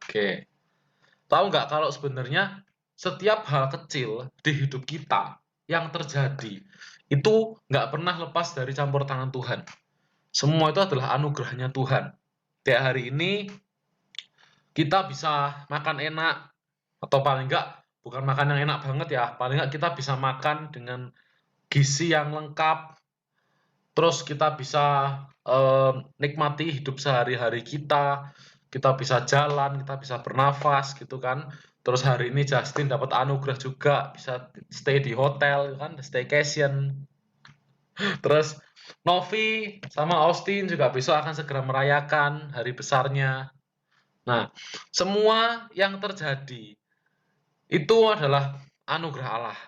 Oke. Tahu nggak kalau sebenarnya setiap hal kecil di hidup kita yang terjadi, itu nggak pernah lepas dari campur tangan Tuhan. Semua itu adalah anugerahnya Tuhan. Kayak hari ini kita bisa makan enak, atau paling nggak bukan makan yang enak banget ya, paling nggak kita bisa makan dengan gizi yang lengkap, terus kita bisa nikmati hidup sehari-hari kita bisa jalan, kita bisa bernafas gitu kan. Terus hari ini Justin dapat anugerah juga, bisa stay di hotel kan, staycation. Terus Novi sama Austin juga besok akan segera merayakan hari besarnya. Nah, semua yang terjadi itu adalah anugerah Allah.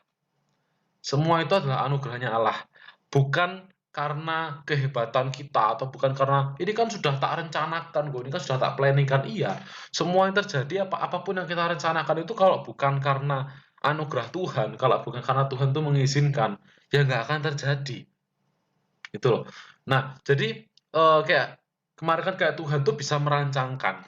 Semua itu adalah anugerahnya Allah. Bukan karena kehebatan kita atau bukan karena ini kan sudah tak rencanakan kok, ini kan sudah tak planning kan. Iya, semua yang terjadi apapun yang kita rencanakan itu kalau bukan karena anugerah Tuhan, kalau bukan karena Tuhan tuh mengizinkan, ya nggak akan terjadi. Gitu loh. Nah, jadi kayak kemarin kan kayak Tuhan tuh bisa merancangkan.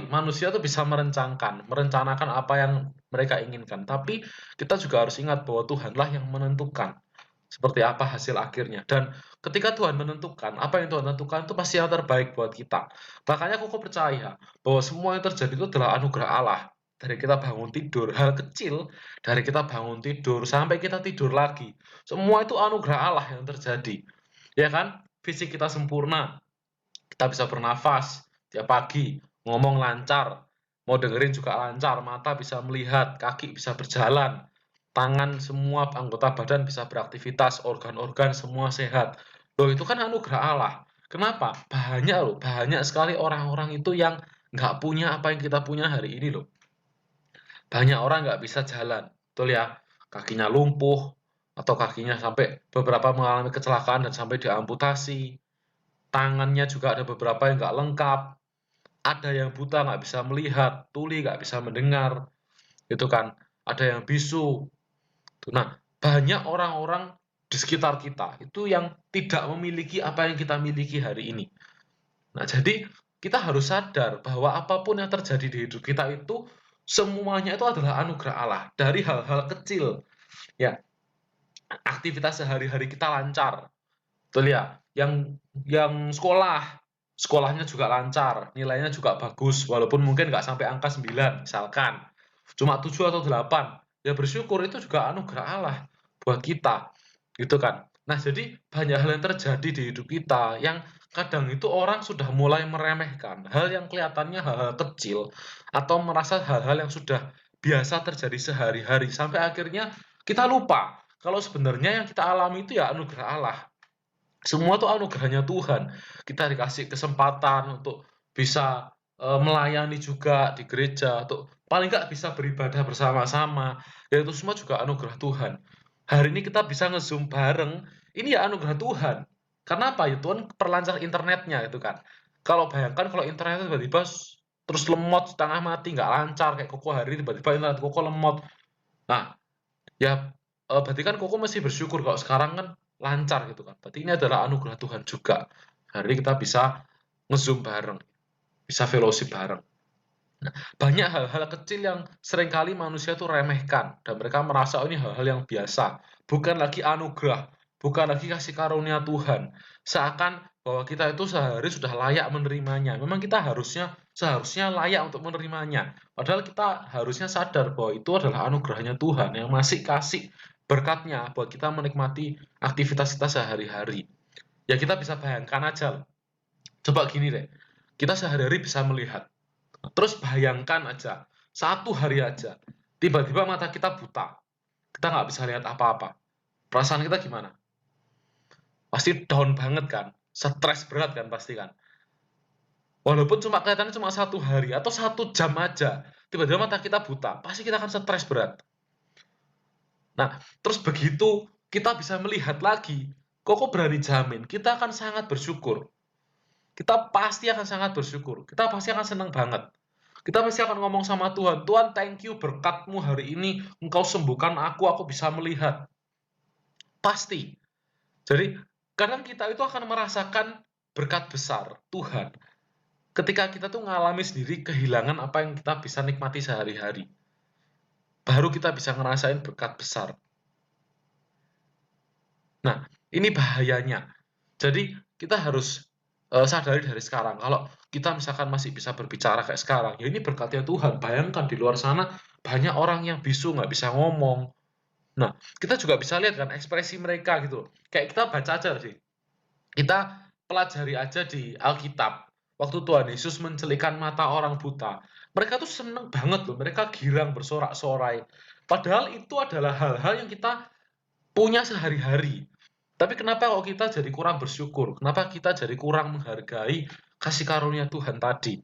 Manusia tuh bisa merencanakan apa yang mereka inginkan. Tapi kita juga harus ingat bahwa Tuhanlah yang menentukan seperti apa hasil akhirnya. Dan ketika Tuhan menentukan, apa yang Tuhan tentukan itu pasti yang terbaik buat kita. Makanya aku percaya bahwa semua yang terjadi itu adalah anugerah Allah. Dari kita bangun tidur, hal kecil dari kita bangun tidur sampai kita tidur lagi. Semua itu anugerah Allah yang terjadi. Ya kan? Fisik kita sempurna, kita bisa bernafas tiap pagi, ngomong lancar, mau dengerin juga lancar, mata bisa melihat, kaki bisa berjalan, tangan semua anggota badan bisa beraktivitas, organ-organ semua sehat. Loh itu kan anugerah Allah. Kenapa? Banyak sekali orang-orang itu yang nggak punya apa yang kita punya hari ini loh. Banyak orang nggak bisa jalan, betul ya? Kakinya lumpuh, atau kakinya sampai beberapa mengalami kecelakaan dan sampai diamputasi. Tangannya juga ada beberapa yang nggak lengkap. Ada yang buta nggak bisa melihat, tuli nggak bisa mendengar, gitu kan. Ada yang bisu. Nah, banyak orang-orang di sekitar kita itu yang tidak memiliki apa yang kita miliki hari ini. Nah, jadi kita harus sadar bahwa apapun yang terjadi di hidup kita itu semuanya itu adalah anugerah Allah. Dari hal-hal kecil, ya, aktivitas sehari-hari kita lancar, betul ya? Yang sekolahnya juga lancar, nilainya juga bagus, walaupun mungkin nggak sampai angka 9, misalkan. Cuma 7 atau 8, ya bersyukur itu juga anugerah Allah buat kita, gitu kan. Nah, jadi banyak hal yang terjadi di hidup kita yang kadang itu orang sudah mulai meremehkan hal yang kelihatannya hal-hal kecil atau merasa hal-hal yang sudah biasa terjadi sehari-hari sampai akhirnya kita lupa kalau sebenarnya yang kita alami itu ya anugerah Allah. Semua tuh anugerahnya Tuhan. Kita dikasih kesempatan untuk bisa melayani juga di gereja, untuk paling nggak bisa beribadah bersama-sama. Ya itu semua juga anugerah Tuhan. Hari ini kita bisa nge-Zoom bareng, ini ya anugerah Tuhan. Karena apa? Ya Tuhan perlancar internetnya itu kan. Kalau bayangkan kalau internetnya tiba-tiba terus lemot setengah mati, nggak lancar kayak Koko hari ini tiba-tiba internet Koko lemot. Nah, ya, berarti kan Koko masih bersyukur kalau sekarang kan lancar gitu kan. Berarti ini adalah anugerah Tuhan juga. Hari ini kita bisa nge-Zoom bareng, bisa fellowship bareng. Nah, banyak hal-hal kecil yang seringkali manusia tuh remehkan dan mereka merasa, "Oh, ini hal-hal yang biasa." Bukan lagi anugerah, bukan lagi kasih karunia Tuhan. Seakan bahwa kita itu sudah layak menerimanya. Memang kita seharusnya layak untuk menerimanya. Padahal kita harusnya sadar bahwa itu adalah anugerahnya Tuhan yang masih kasih berkatnya buat kita menikmati aktivitas kita sehari-hari. Ya kita bisa bayangkan aja, coba gini deh, kita sehari-hari bisa melihat. Terus bayangkan aja, satu hari aja, tiba-tiba mata kita buta. Kita nggak bisa lihat apa-apa. Perasaan kita gimana? Pasti down banget kan? Stres berat kan pasti kan? Walaupun kelihatannya cuma satu hari atau 1 jam aja, tiba-tiba mata kita buta, pasti kita akan stres berat. Nah, terus begitu kita bisa melihat lagi, Koko berani jamin, kita akan sangat bersyukur. Kita pasti akan sangat bersyukur. Kita pasti akan senang banget. Kita pasti akan ngomong sama Tuhan, Tuhan thank you berkatmu hari ini, Engkau sembuhkan aku bisa melihat. Pasti. Jadi, kadang kita itu akan merasakan berkat besar Tuhan. ketika kita tuh ngalami sendiri kehilangan apa yang kita bisa nikmati sehari-hari, baru kita bisa ngerasain berkat besar. Nah, ini bahayanya. Jadi kita harus sadari dari sekarang, kalau kita misalkan masih bisa berbicara kayak sekarang, ya ini berkatnya Tuhan. Bayangkan di luar sana banyak orang yang bisu, nggak bisa ngomong. Nah, kita juga bisa lihat kan ekspresi mereka gitu. Kayak kita baca aja sih. Kita pelajari aja di Alkitab. Waktu Tuhan Yesus mencelikan mata orang buta, mereka tuh seneng banget loh. Mereka girang bersorak-sorai. Padahal itu adalah hal-hal yang kita punya sehari-hari. Tapi kenapa kok kita jadi kurang bersyukur? Kenapa kita jadi kurang menghargai kasih karunia Tuhan tadi?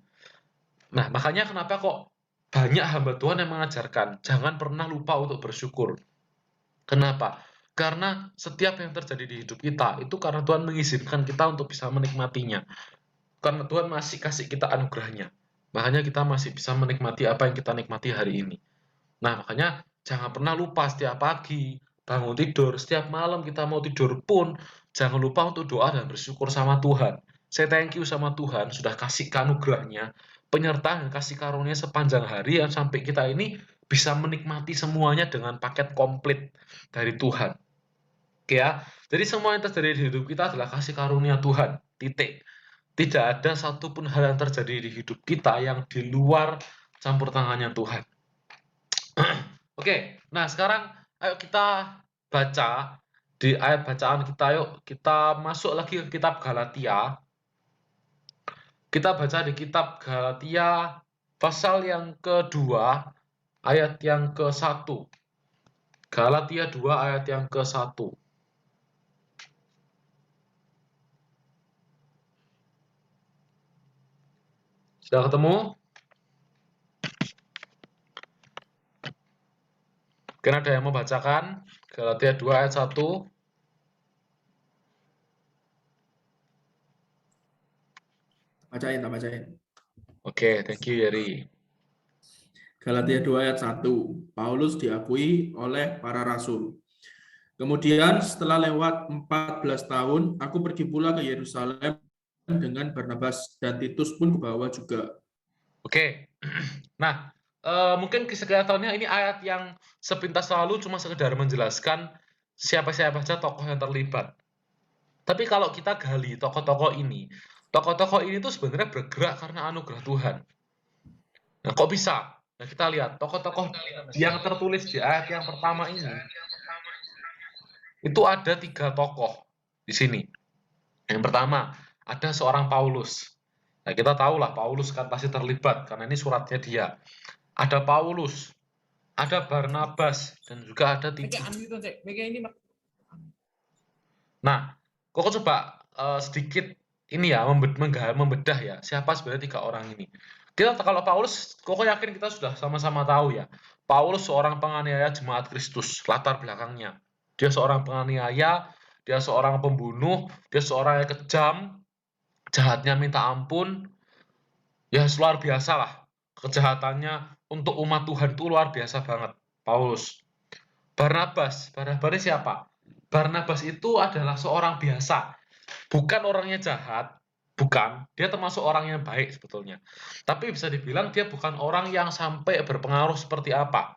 Nah, makanya kenapa kok banyak hamba Tuhan yang mengajarkan jangan pernah lupa untuk bersyukur. Kenapa? Karena setiap yang terjadi di hidup kita itu karena Tuhan mengizinkan kita untuk bisa menikmatinya. Karena Tuhan masih kasih kita anugerahnya. Makanya kita masih bisa menikmati apa yang kita nikmati hari ini. Nah, makanya jangan pernah lupa setiap pagi, bangun tidur, setiap malam kita mau tidur pun, jangan lupa untuk doa dan bersyukur sama Tuhan. Saya thank you sama Tuhan sudah kasih anugerahnya, penyertaan dan kasih karunia sepanjang hari yang sampai kita ini bisa menikmati semuanya dengan paket komplit dari Tuhan. Oke ya, jadi semua yang terjadi di hidup kita adalah kasih karunia Tuhan, titik. Tidak ada satupun hal yang terjadi di hidup kita yang di luar campur tangannya Tuhan. Oke, nah sekarang ayo kita baca di ayat bacaan kita, yuk kita masuk lagi ke kitab Galatia. Kita baca di kitab Galatia pasal yang kedua, ayat yang ke-1. Galatia 2 ayat yang ke-1. Sudah ketemu? Mungkin ada yang membacakan Galatia 2 ayat 1. Tak bacain. Oke, thank you Yeri. Galatia 2 ayat 1. Paulus diakui oleh para rasul. Kemudian setelah lewat 14 tahun, aku pergi pula ke Yerusalem dengan Barnabas, dan Titus pun kebawa juga. Oke, nah mungkin kelihatannya ini ayat yang sepintas lalu cuma sekedar menjelaskan siapa-siapa saja tokoh yang terlibat. Tapi kalau kita gali tokoh-tokoh ini tuh sebenarnya bergerak karena anugerah Tuhan. Nah, kok bisa? Nah, kita lihat tokoh-tokoh yang tertulis di ayat yang pertama ini, itu ada 3 tokoh di sini. Yang pertama, ada seorang Paulus. Nah, kita tahulah Paulus kan pasti terlibat karena ini suratnya dia. Ada Paulus, ada Barnabas, dan juga ada Titus. Nah, Koko coba sedikit ini ya membedah ya siapa sebenarnya 3 orang ini. Kita kalau Paulus, Koko yakin kita sudah sama-sama tahu ya. Paulus seorang penganiaya jemaat Kristus, latar belakangnya. Dia seorang penganiaya, dia seorang pembunuh, dia seorang yang kejam, jahatnya minta ampun, ya luar biasa lah. Kejahatannya untuk umat Tuhan itu luar biasa banget, Paulus. Barnabas siapa? Barnabas itu adalah seorang biasa, bukan orangnya jahat, bukan. Dia termasuk orang yang baik sebetulnya. Tapi bisa dibilang dia bukan orang yang sampai berpengaruh seperti apa.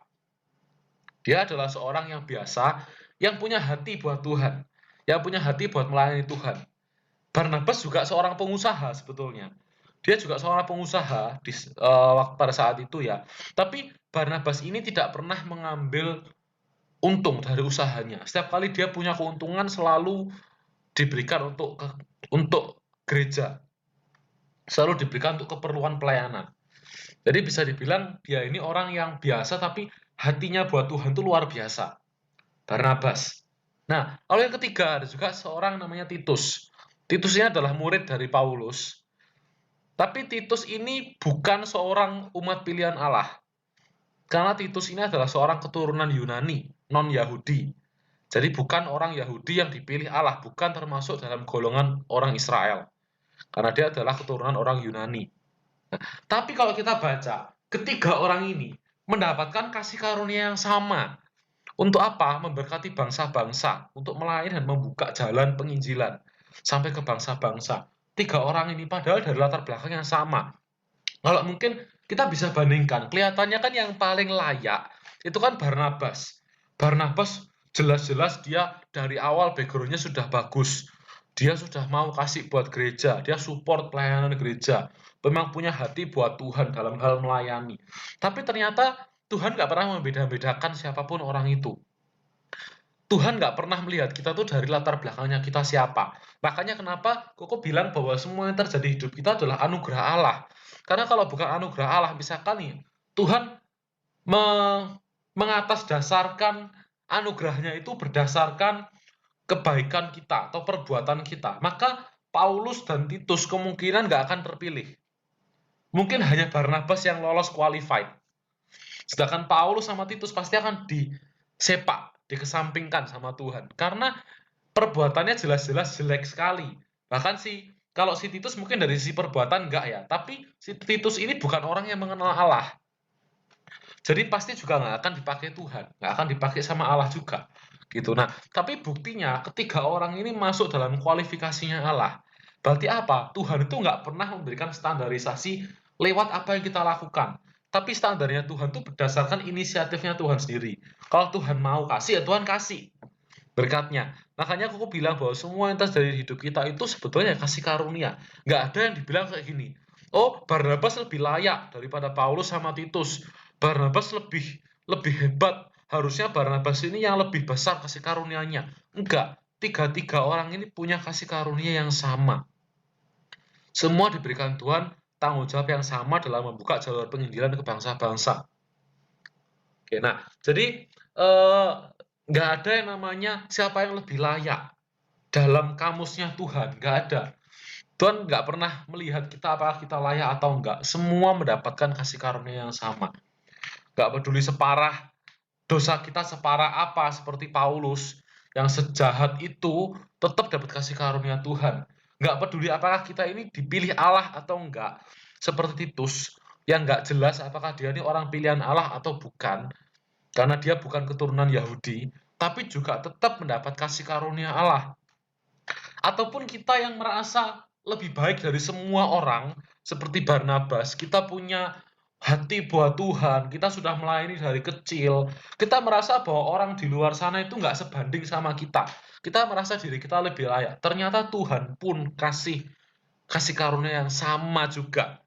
Dia adalah seorang yang biasa, yang punya hati buat Tuhan, yang punya hati buat melayani Tuhan. Barnabas juga seorang pengusaha sebetulnya. Dia juga seorang pengusaha pada saat itu ya. Tapi Barnabas ini tidak pernah mengambil untung dari usahanya. Setiap kali dia punya keuntungan selalu diberikan untuk gereja. Selalu diberikan untuk keperluan pelayanan. Jadi bisa dibilang dia ini orang yang biasa tapi hatinya buat Tuhan itu luar biasa. Barnabas. Nah, lalu yang ketiga ada juga seorang namanya Titus. Titus ini adalah murid dari Paulus. Tapi Titus ini bukan seorang umat pilihan Allah. Karena Titus ini adalah seorang keturunan Yunani, non-Yahudi. Jadi bukan orang Yahudi yang dipilih Allah, bukan termasuk dalam golongan orang Israel. Karena dia adalah keturunan orang Yunani. Nah, tapi kalau kita baca, ketiga orang ini mendapatkan kasih karunia yang sama. Untuk apa? Memberkati bangsa-bangsa, untuk melayani dan membuka jalan penginjilan sampai ke bangsa-bangsa. tiga orang ini padahal dari latar belakang yang sama. Kalau mungkin kita bisa bandingkan, kelihatannya kan yang paling layak itu kan Barnabas. Barnabas jelas-jelas dia dari awal background-nya sudah bagus. Dia sudah mau kasih buat gereja, dia support pelayanan gereja. Memang punya hati buat Tuhan dalam hal melayani. Tapi ternyata Tuhan nggak pernah membeda-bedakan siapapun orang itu. Tuhan nggak pernah melihat kita tuh dari latar belakangnya kita siapa. Makanya kenapa Koko bilang bahwa semua yang terjadi di hidup kita adalah anugerah Allah. Karena kalau bukan anugerah Allah, misalkan nih, Tuhan me mengatasdasarkan anugerahnya itu berdasarkan kebaikan kita atau perbuatan kita, maka Paulus dan Titus kemungkinan nggak akan terpilih. Mungkin hanya Barnabas yang lolos qualified. Sedangkan Paulus sama Titus pasti akan disepak, dikesampingkan sama Tuhan. Karena perbuatannya jelas-jelas jelek sekali. Bahkan kalau si Titus mungkin dari sisi perbuatan enggak ya, tapi si Titus ini bukan orang yang mengenal Allah. Jadi pasti juga nggak akan dipakai Tuhan, nggak akan dipakai sama Allah juga. Gitu. Nah, tapi buktinya ketiga orang ini masuk dalam kualifikasinya Allah. Berarti apa? Tuhan itu nggak pernah memberikan standarisasi lewat apa yang kita lakukan. Tapi standarnya Tuhan itu berdasarkan inisiatifnya Tuhan sendiri. Kalau Tuhan mau kasih, ya Tuhan kasih berkatnya. Makanya aku bilang bahwa semua yang terjadi di hidup kita itu sebetulnya kasih karunia. Nggak ada yang dibilang kayak gini, oh Barnabas lebih layak daripada Paulus sama Titus. Barnabas lebih lebih hebat. Harusnya Barnabas ini yang lebih besar kasih karunianya. Enggak. Tiga-tiga orang ini punya kasih karunia yang sama. Semua diberikan Tuhan tanggung jawab yang sama dalam membuka jalur penginjilan ke bangsa-bangsa. Oke, nah, jadi nggak ada yang namanya siapa yang lebih layak dalam kamusnya Tuhan, nggak ada. Tuhan nggak pernah melihat kita apakah kita layak atau enggak. Semua mendapatkan kasih karunia yang sama. Nggak peduli separah dosa kita separah apa, seperti Paulus yang sejahat itu tetap dapat kasih karunia Tuhan. Nggak peduli apakah kita ini dipilih Allah atau enggak, seperti Titus yang nggak jelas apakah dia ini orang pilihan Allah atau bukan, karena dia bukan keturunan Yahudi, tapi juga tetap mendapat kasih karunia Allah. Ataupun kita yang merasa lebih baik dari semua orang, seperti Barnabas, kita punya hati buat Tuhan, kita sudah melayani dari kecil, kita merasa bahwa orang di luar sana itu nggak sebanding sama kita. Kita merasa diri kita lebih layak. Ternyata Tuhan pun kasih karunia yang sama juga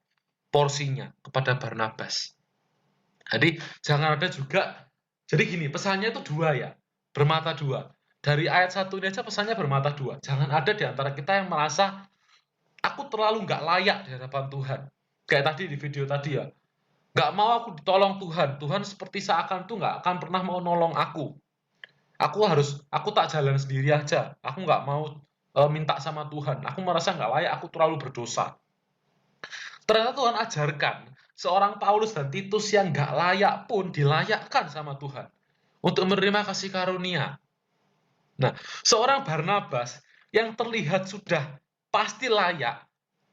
porsinya kepada Barnabas. Jadi jangan ada juga, jadi gini, pesannya itu dua ya, bermata dua. Dari ayat 1 ini aja pesannya bermata dua. Jangan ada di antara kita yang merasa, aku terlalu nggak layak di hadapan Tuhan. Kayak tadi di video tadi ya, nggak mau aku ditolong Tuhan. Tuhan seperti seakan tuh nggak akan pernah mau nolong aku. Aku tak jalan sendiri aja. Aku nggak mau minta sama Tuhan. Aku merasa nggak layak, aku terlalu berdosa. Ternyata Tuhan ajarkan, seorang Paulus dan Titus yang nggak layak pun dilayakkan sama Tuhan untuk menerima kasih karunia. Nah, seorang Barnabas yang terlihat sudah pasti layak,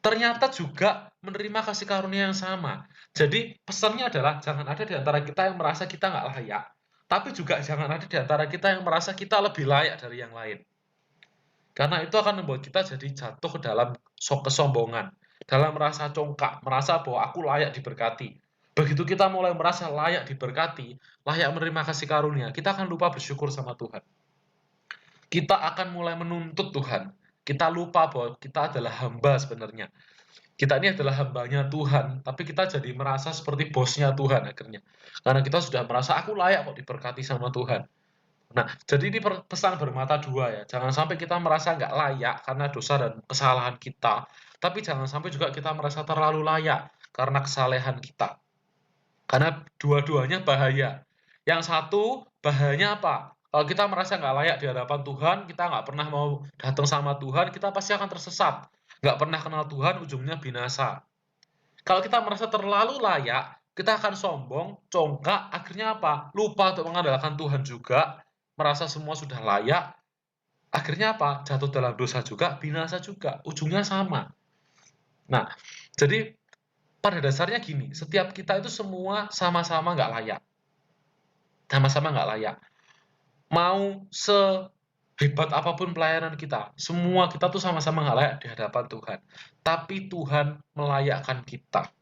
ternyata juga menerima kasih karunia yang sama. Jadi pesannya adalah jangan ada di antara kita yang merasa kita nggak layak, tapi juga jangan ada di antara kita yang merasa kita lebih layak dari yang lain. Karena itu akan membuat kita jadi jatuh ke dalam kesombongan, dalam merasa congkak, merasa bahwa aku layak diberkati. Begitu kita mulai merasa layak diberkati, layak menerima kasih karunia, kita akan lupa bersyukur sama Tuhan. Kita akan mulai menuntut Tuhan. Kita lupa bahwa kita adalah hamba sebenarnya. Kita ini adalah hambanya Tuhan, tapi kita jadi merasa seperti bosnya Tuhan akhirnya. Karena kita sudah merasa aku layak kok diberkati sama Tuhan. Nah, jadi ini pesan bermata dua ya. Jangan sampai kita merasa nggak layak karena dosa dan kesalahan kita. Tapi jangan sampai juga kita merasa terlalu layak karena kesalehan kita. Karena dua-duanya bahaya. Yang satu, bahayanya apa? Kalau kita merasa nggak layak di hadapan Tuhan, kita nggak pernah mau datang sama Tuhan, kita pasti akan tersesat. Nggak pernah kenal Tuhan, ujungnya binasa. Kalau kita merasa terlalu layak, kita akan sombong, congkak, akhirnya apa? Lupa untuk mengandalkan Tuhan juga, merasa semua sudah layak, akhirnya apa? Jatuh dalam dosa juga, binasa juga, ujungnya sama. Nah, jadi pada dasarnya gini, setiap kita itu semua sama-sama nggak layak. Sama-sama nggak layak. Mau hebat apapun pelayanan kita, semua kita tuh sama-sama nggak layak di hadapan Tuhan. Tapi Tuhan melayakkan kita.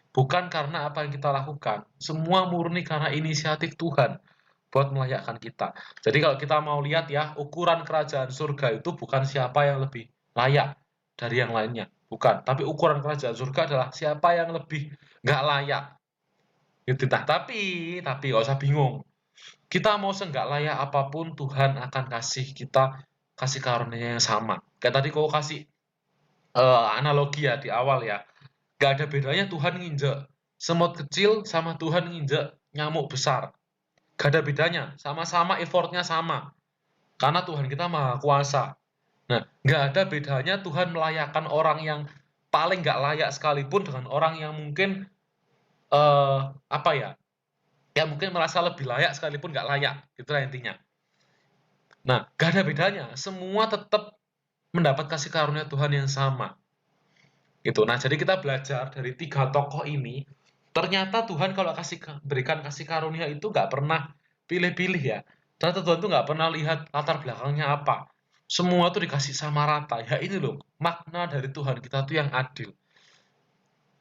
Bukan karena apa yang kita lakukan, semua murni karena inisiatif Tuhan buat melayakkan kita. Jadi kalau kita mau lihat ya, ukuran kerajaan surga itu bukan siapa yang lebih layak dari yang lainnya. Bukan. Tapi ukuran kerajaan surga adalah siapa yang lebih nggak layak. Gitu. Nah, tapi nggak usah bingung. Kita mau seenggak layak apapun, Tuhan akan kasih kita kasih karunia yang sama. Kayak tadi kau kasih analogi ya di awal ya. Gak ada bedanya Tuhan nginjek semut kecil sama Tuhan nginjek nyamuk besar. Gak ada bedanya, sama-sama effortnya sama. Karena Tuhan kita maha kuasa. Nah, gak ada bedanya Tuhan melayakkan orang yang paling gak layak sekalipun dengan orang yang mungkin apa ya? Ya mungkin merasa lebih layak sekalipun gak layak. Itulah intinya. Nah, gak ada bedanya. Semua tetap mendapat kasih karunia Tuhan yang sama. Gitu. Nah, jadi kita belajar dari 3 tokoh ini, ternyata Tuhan kalau berikan kasih karunia itu nggak pernah pilih-pilih ya. Ternyata Tuhan tuh nggak pernah lihat latar belakangnya apa. Semua tuh dikasih sama rata. Ya ini loh, makna dari Tuhan kita tuh yang adil.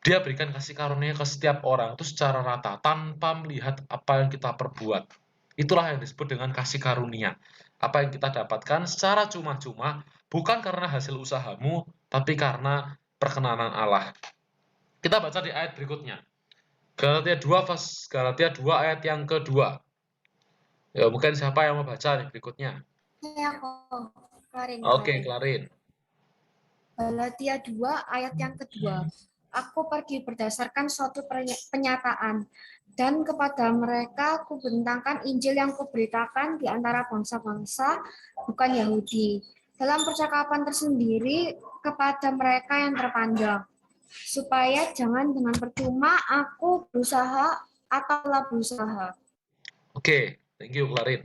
Dia berikan kasih karunia ke setiap orang itu secara rata, tanpa melihat apa yang kita perbuat. Itulah yang disebut dengan kasih karunia. Apa yang kita dapatkan secara cuma-cuma, bukan karena hasil usahamu, tapi karena perkenanan Allah. Kita baca di ayat berikutnya. Galatia 2 ayat yang kedua. Ya, mungkin siapa yang mau baca nih berikutnya? Ya, kok. Oke, Klarin. Galatia 2 ayat yang kedua. Aku pergi berdasarkan suatu penyataan, dan kepada mereka kubentangkan Injil yang kuberitakan di antara bangsa-bangsa, bukan Yahudi. Dalam percakapan tersendiri kepada mereka yang terpandang, supaya jangan dengan percuma aku berusaha atau telah berusaha. Oke, thank you, Klarin.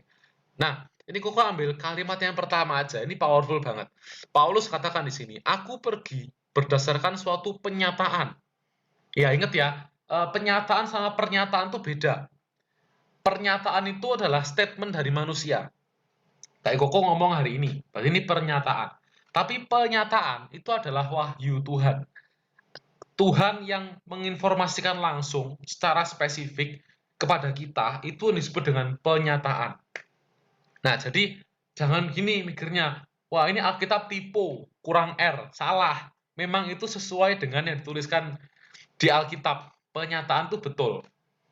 Nah, ini Koko ambil kalimat yang pertama aja. Ini powerful banget. Paulus katakan di sini, aku pergi berdasarkan suatu penyataan. Ya, ingat ya, penyataan sama pernyataan itu beda. Pernyataan itu adalah statement dari manusia. Kayak Koko ngomong hari ini, berarti ini pernyataan. Tapi pernyataan itu adalah wahyu Tuhan. Tuhan yang menginformasikan langsung secara spesifik kepada kita, itu disebut dengan penyataan. Nah, jadi jangan gini mikirnya, wah ini Alkitab tipu, kurang R, salah. Memang itu sesuai dengan yang dituliskan di Alkitab. Penyataan itu betul.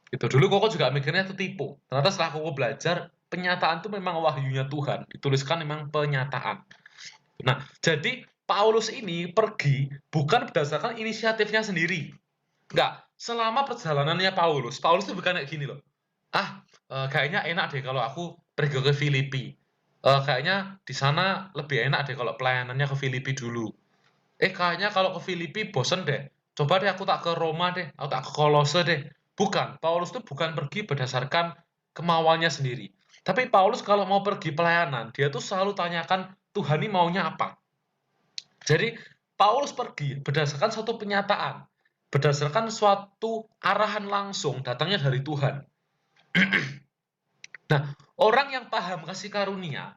Itu dulu Koko juga mikirnya itu tipu. Ternyata setelah Koko belajar, penyataan itu memang wahyunya Tuhan. Dituliskan memang penyataan. Nah, jadi Paulus ini pergi bukan berdasarkan inisiatifnya sendiri. Enggak, selama perjalanannya Paulus itu bukan kayak gini loh. Kayaknya enak deh kalau aku pergi ke Filipi. Kayaknya di sana lebih enak deh kalau pelayanannya ke Filipi dulu. Kayaknya kalau ke Filipi bosen deh. Coba deh aku tak ke Roma deh, aku tak ke Kolose deh. Bukan, Paulus itu bukan pergi berdasarkan kemauannya sendiri. Tapi Paulus kalau mau pergi pelayanan, dia tuh selalu tanyakan Tuhan ini maunya apa. Jadi Paulus pergi berdasarkan suatu penyataan, berdasarkan suatu arahan langsung datangnya dari Tuhan. Nah, orang yang paham kasih karunia,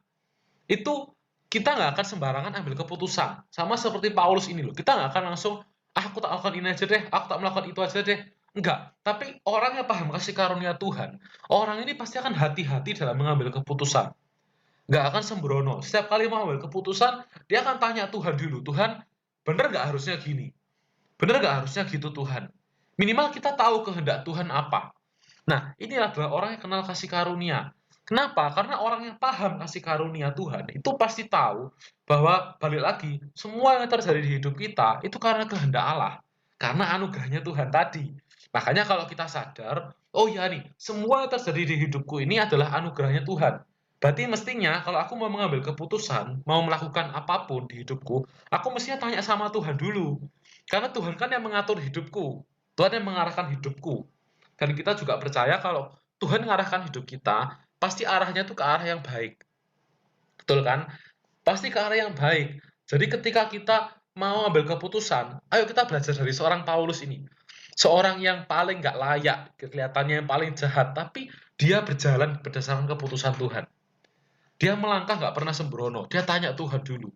itu kita nggak akan sembarangan ambil keputusan. Sama seperti Paulus ini loh. Kita nggak akan langsung, aku tak lakukan ini aja deh, aku tak melakukan itu aja deh. Enggak. Tapi orang yang paham kasih karunia Tuhan, orang ini pasti akan hati-hati dalam mengambil keputusan. Nggak akan sembrono. Setiap kali mau ambil keputusan, dia akan tanya Tuhan dulu, Tuhan, bener nggak harusnya gini? Bener nggak harusnya gitu Tuhan? Minimal kita tahu kehendak Tuhan apa. Nah, ini adalah orang yang kenal kasih karunia. Kenapa? Karena orang yang paham kasih karunia Tuhan itu pasti tahu bahwa balik lagi, semua yang terjadi di hidup kita itu karena kehendak Allah. Karena anugerahnya Tuhan tadi. Makanya kalau kita sadar, oh ya nih, semua yang terjadi di hidupku ini adalah anugerahnya Tuhan. Berarti mestinya kalau aku mau mengambil keputusan, mau melakukan apapun di hidupku, aku mestinya tanya sama Tuhan dulu. Karena Tuhan kan yang mengatur hidupku. Tuhan yang mengarahkan hidupku. Dan kita juga percaya kalau Tuhan mengarahkan hidup kita, pasti arahnya tuh ke arah yang baik. Betul kan? Pasti ke arah yang baik. Jadi ketika kita mau ambil keputusan, ayo kita belajar dari seorang Paulus ini. Seorang yang paling nggak layak, kelihatannya yang paling jahat, tapi dia berjalan berdasarkan keputusan Tuhan. Dia melangkah nggak pernah sembrono. Dia tanya Tuhan dulu.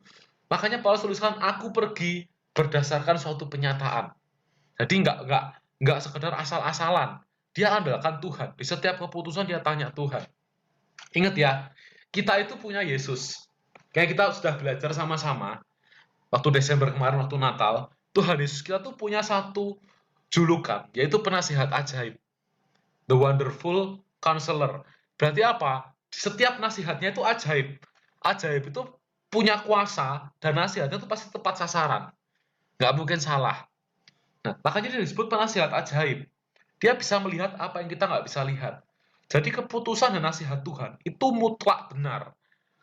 Makanya Paulus tuliskan, aku pergi berdasarkan suatu penyataan. Jadi nggak sekedar asal-asalan. Dia andalkan Tuhan. Di setiap keputusan dia tanya Tuhan. Ingat ya, kita itu punya Yesus. Kayak kita sudah belajar sama-sama waktu Desember kemarin, waktu Natal, Tuhan Yesus kita tuh punya satu julukan, yaitu penasihat ajaib. The Wonderful Counselor. Berarti apa? Setiap nasihatnya itu ajaib. Ajaib itu punya kuasa, dan nasihatnya itu pasti tepat sasaran. Nggak mungkin salah. Nah, makanya dia disebut penasihat ajaib. Dia bisa melihat apa yang kita nggak bisa lihat. Jadi keputusan dan nasihat Tuhan itu mutlak benar.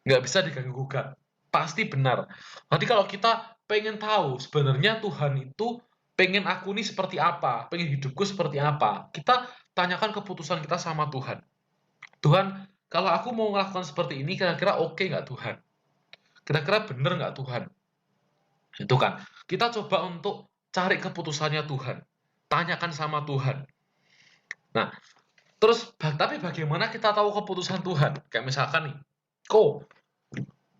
Nggak bisa diganggu-gugat. Pasti benar. Nanti kalau kita pengen tahu sebenarnya Tuhan itu pengen aku ini seperti apa, pengen hidupku seperti apa, kita tanyakan keputusan kita sama Tuhan. Tuhan, kalau aku mau melakukan seperti ini, kira-kira oke nggak Tuhan? Kira-kira benar nggak Tuhan? Itu kan. Kita coba untuk cari keputusannya Tuhan. Tanyakan sama Tuhan. Nah, terus tapi bagaimana kita tahu keputusan Tuhan? Kayak misalkan nih, kok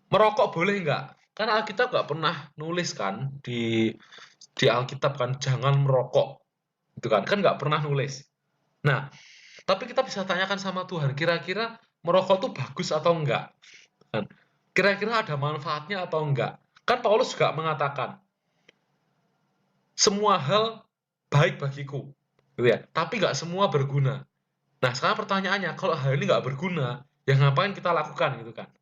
merokok boleh nggak? Karena Alkitab nggak pernah nulis kan di Alkitab kan jangan merokok, gitu kan? Kan nggak pernah nulis. Nah, tapi kita bisa tanyakan sama Tuhan, kira-kira merokok tuh bagus atau enggak? Kan? Kira-kira ada manfaatnya atau enggak? Kan Paulus juga mengatakan, semua hal baik bagiku, gitu ya. Tapi nggak semua berguna. Nah, sekarang pertanyaannya, kalau hal ini nggak berguna, ya ngapain kita lakukan, gitu kan?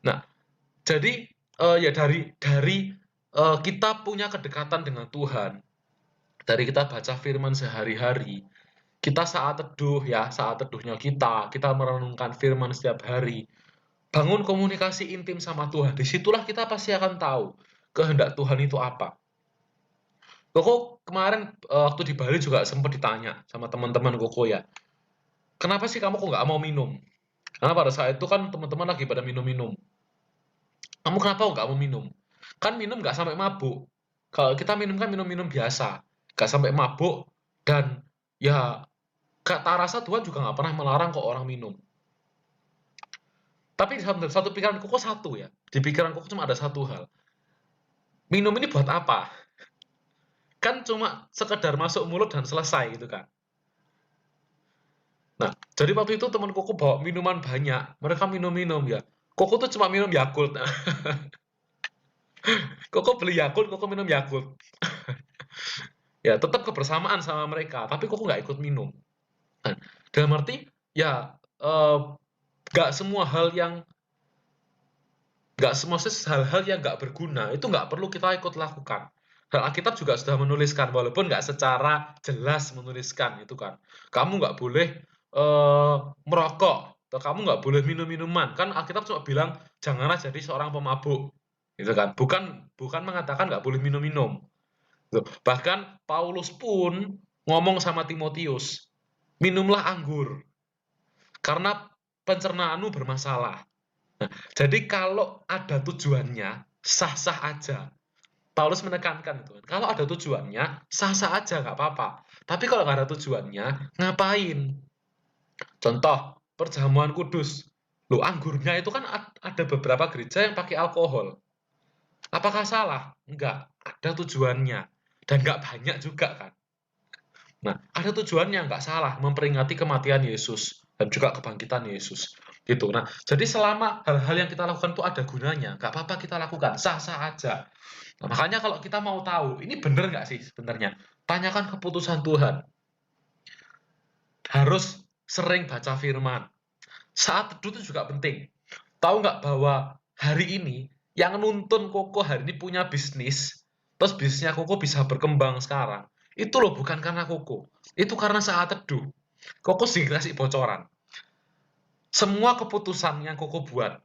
Nah, jadi ya dari kita punya kedekatan dengan Tuhan, dari kita baca firman sehari-hari, kita saat teduh ya, saat teduhnya kita merenungkan firman setiap hari, bangun komunikasi intim sama Tuhan. Disitulah kita pasti akan tahu kehendak Tuhan itu apa. Koko kemarin waktu di Bali juga sempat ditanya sama teman-teman Koko ya, kenapa sih kamu kok nggak mau minum? Karena pada saat itu kan teman-teman lagi pada minum-minum. Kamu kenapa nggak mau minum? Kan minum nggak sampai mabuk. Kalau kita minum kan minum-minum biasa, nggak sampai mabuk, dan ya kata rasa Tuhan juga nggak pernah melarang kok orang minum. Tapi satu pikiran koko satu ya, di pikiran koko cuma ada satu hal. Minum ini buat apa? Kan cuma sekedar masuk mulut dan selesai gitu kan. Nah, jadi waktu itu teman koko bawa minuman banyak, mereka minum-minum ya. Koko tuh cuma minum Yakult. Koko beli Yakult, koko minum Yakult. Ya, tetap kebersamaan sama mereka, tapi koko nggak ikut minum. Nah, dalam arti, ya nggak semua hal-hal yang nggak berguna itu nggak perlu kita ikut lakukan. Dan Alkitab juga sudah menuliskan, walaupun nggak secara jelas menuliskan itu kan. Kamu nggak boleh merokok, atau kamu nggak boleh minum minuman. Kan Alkitab cuma bilang janganlah jadi seorang pemabuk, gitu kan. Bukan mengatakan nggak boleh minum-minum. Bahkan Paulus pun ngomong sama Timotius, minumlah anggur, karena pencernaanmu bermasalah. Nah, jadi kalau ada tujuannya, sah-sah aja. Paulus menekankan itu. Kalau ada tujuannya, sah-sah aja, nggak apa-apa. Tapi kalau nggak ada tujuannya, ngapain? Contoh, perjamuan kudus. Loh, anggurnya itu kan ada beberapa gereja yang pakai alkohol. Apakah salah? Enggak, ada tujuannya. Dan nggak banyak juga kan. Nah, ada tujuannya, nggak salah, memperingati kematian Yesus dan juga kebangkitan Yesus. Gitu. Nah, jadi selama hal-hal yang kita lakukan itu ada gunanya, nggak apa-apa kita lakukan, sah-sah aja. Nah, makanya kalau kita mau tahu, ini benar nggak sih sebenarnya? Tanyakan keputusan Tuhan. Harus sering baca firman. Saat teduh itu juga penting. Tahu nggak bahwa hari ini yang nuntun Koko hari ini punya bisnis, terus bisnisnya Koko bisa berkembang sekarang, itu loh bukan karena Koko, itu karena saat teduh. Koko sih kasih bocoran. Semua keputusan yang Koko buat,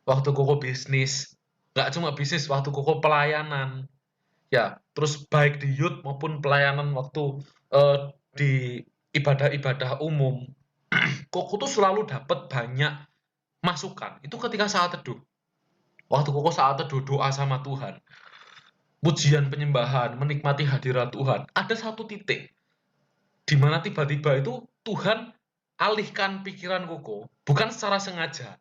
waktu Koko bisnis, nggak cuma bisnis, waktu Koko pelayanan, ya, terus baik di youth maupun pelayanan waktu di ibadah-ibadah umum, Koko tuh selalu dapat banyak masukan. Itu ketika saat teduh. Waktu Koko saat teduh doa sama Tuhan, pujian penyembahan, menikmati hadirat Tuhan, ada satu titik di mana tiba-tiba itu Tuhan alihkan pikiran Koko, bukan secara sengaja.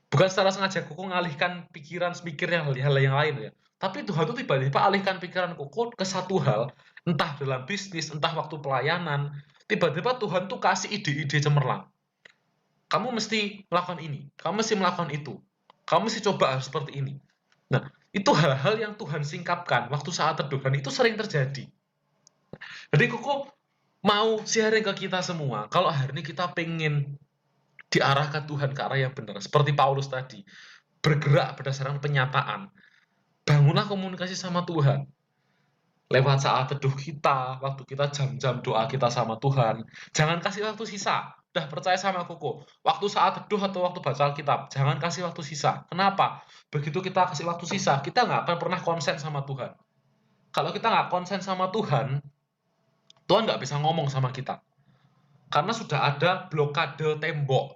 Bukan secara sengaja Koko ngalihkan pikiran mikirnya hal yang lain ya. Tapi Tuhan tuh tiba-tiba alihkan pikiran Koko ke satu hal, entah dalam bisnis, entah waktu pelayanan. Tiba-tiba Tuhan tuh kasih ide-ide cemerlang. Kamu mesti melakukan ini, kamu mesti melakukan itu. Kamu mesti coba seperti ini. Nah, itu hal-hal yang Tuhan singkapkan waktu saat teduh dan itu sering terjadi. Jadi Koko mau sharing ke kita semua, kalau hari ini kita pengen diarahkan Tuhan ke arah yang benar, seperti Paulus tadi, bergerak berdasarkan penyataan, bangunlah komunikasi sama Tuhan. Lewat saat teduh kita, waktu kita jam-jam doa kita sama Tuhan, jangan kasih waktu sisa. Udah percaya sama Koko, waktu saat teduh atau waktu baca Alkitab, jangan kasih waktu sisa. Kenapa? Begitu kita kasih waktu sisa, kita nggak akan pernah konsen sama Tuhan. Kalau kita nggak konsen sama Tuhan, Tuhan nggak bisa ngomong sama kita. Karena sudah ada blokade tembok.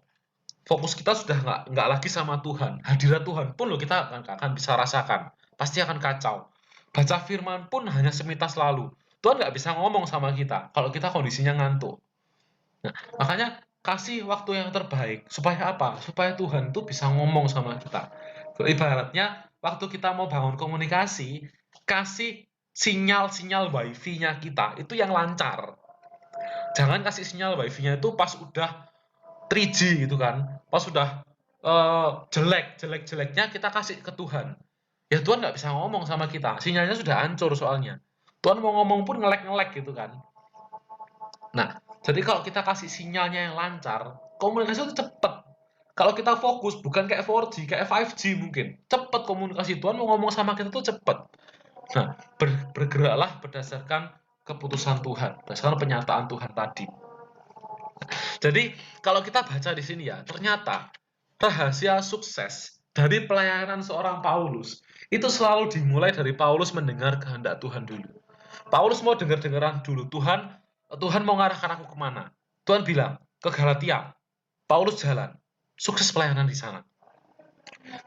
Fokus kita sudah nggak lagi sama Tuhan. Hadirat Tuhan pun kita akan bisa rasakan. Pasti akan kacau. Baca firman pun hanya semintas lalu. Tuhan nggak bisa ngomong sama kita kalau kita kondisinya ngantuk. Nah, makanya kasih waktu yang terbaik. Supaya apa? Supaya Tuhan itu bisa ngomong sama kita. Ibaratnya, waktu kita mau bangun komunikasi, kasih sinyal-sinyal wifi-nya kita itu yang lancar. Jangan kasih sinyal wifi-nya itu pas udah 3G gitu kan, pas udah jelek-jeleknya kita kasih ke Tuhan. Ya Tuhan nggak bisa ngomong sama kita, sinyalnya sudah hancur soalnya. Tuhan mau ngomong pun ngelek-ngelek gitu kan. Nah, jadi kalau kita kasih sinyalnya yang lancar, komunikasi itu cepet. Kalau kita fokus, bukan kayak 4G, kayak 5G mungkin. Cepet komunikasi, Tuhan mau ngomong sama kita tuh cepet. Nah, bergeraklah berdasarkan keputusan Tuhan, berdasarkan penyataan Tuhan tadi. Jadi, kalau kita baca di sini ya, ternyata rahasia sukses dari pelayanan seorang Paulus itu selalu dimulai dari Paulus mendengar kehendak Tuhan dulu. Paulus mau dengar-dengaran dulu, Tuhan mau ngarahkan aku kemana? Tuhan bilang, ke Galatia. Paulus jalan, sukses pelayanan di sana.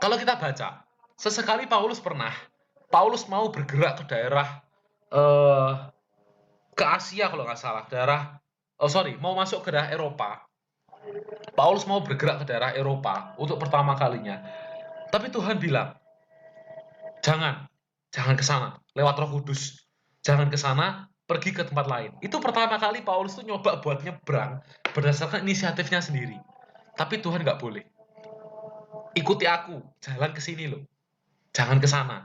Kalau kita baca, sesekali Paulus mau bergerak ke daerah ke Asia kalau nggak salah, mau masuk ke daerah Eropa. Paulus mau bergerak ke daerah Eropa untuk pertama kalinya. Tapi Tuhan bilang, jangan ke sana, lewat Roh Kudus. Jangan ke sana, pergi ke tempat lain. Itu pertama kali Paulus tuh nyoba buat nyebrang berdasarkan inisiatifnya sendiri. Tapi Tuhan nggak boleh. Ikuti aku, jalan ke sini loh. Jangan ke sana.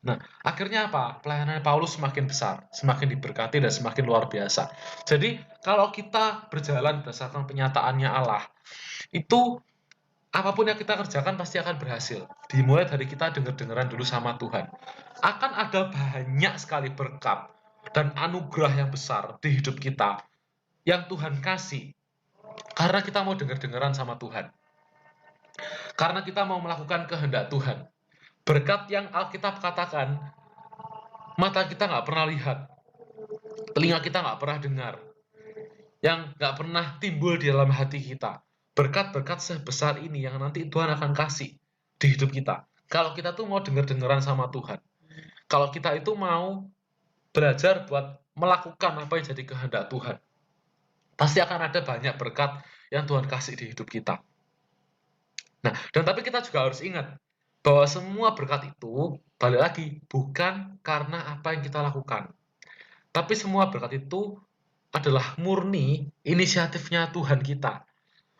Nah, akhirnya apa? Pelayanan Paulus semakin besar, semakin diberkati dan semakin luar biasa. Jadi, kalau kita berjalan berdasarkan penyataannya Allah, itu apapun yang kita kerjakan pasti akan berhasil. Dimulai dari kita dengar-dengaran dulu sama Tuhan. Akan ada banyak sekali berkat dan anugerah yang besar di hidup kita yang Tuhan kasih karena kita mau dengar-dengaran sama Tuhan. Karena kita mau melakukan kehendak Tuhan. Berkat yang Alkitab katakan, mata kita nggak pernah lihat, telinga kita nggak pernah dengar, yang nggak pernah timbul di dalam hati kita. Berkat-berkat sebesar ini yang nanti Tuhan akan kasih di hidup kita. Kalau kita tuh mau dengar-dengaran sama Tuhan. Kalau kita itu mau belajar buat melakukan apa yang jadi kehendak Tuhan. Pasti akan ada banyak berkat yang Tuhan kasih di hidup kita. Nah, dan tapi kita juga harus ingat bahwa semua berkat itu, balik lagi, bukan karena apa yang kita lakukan. Tapi semua berkat itu adalah murni inisiatifnya Tuhan kita.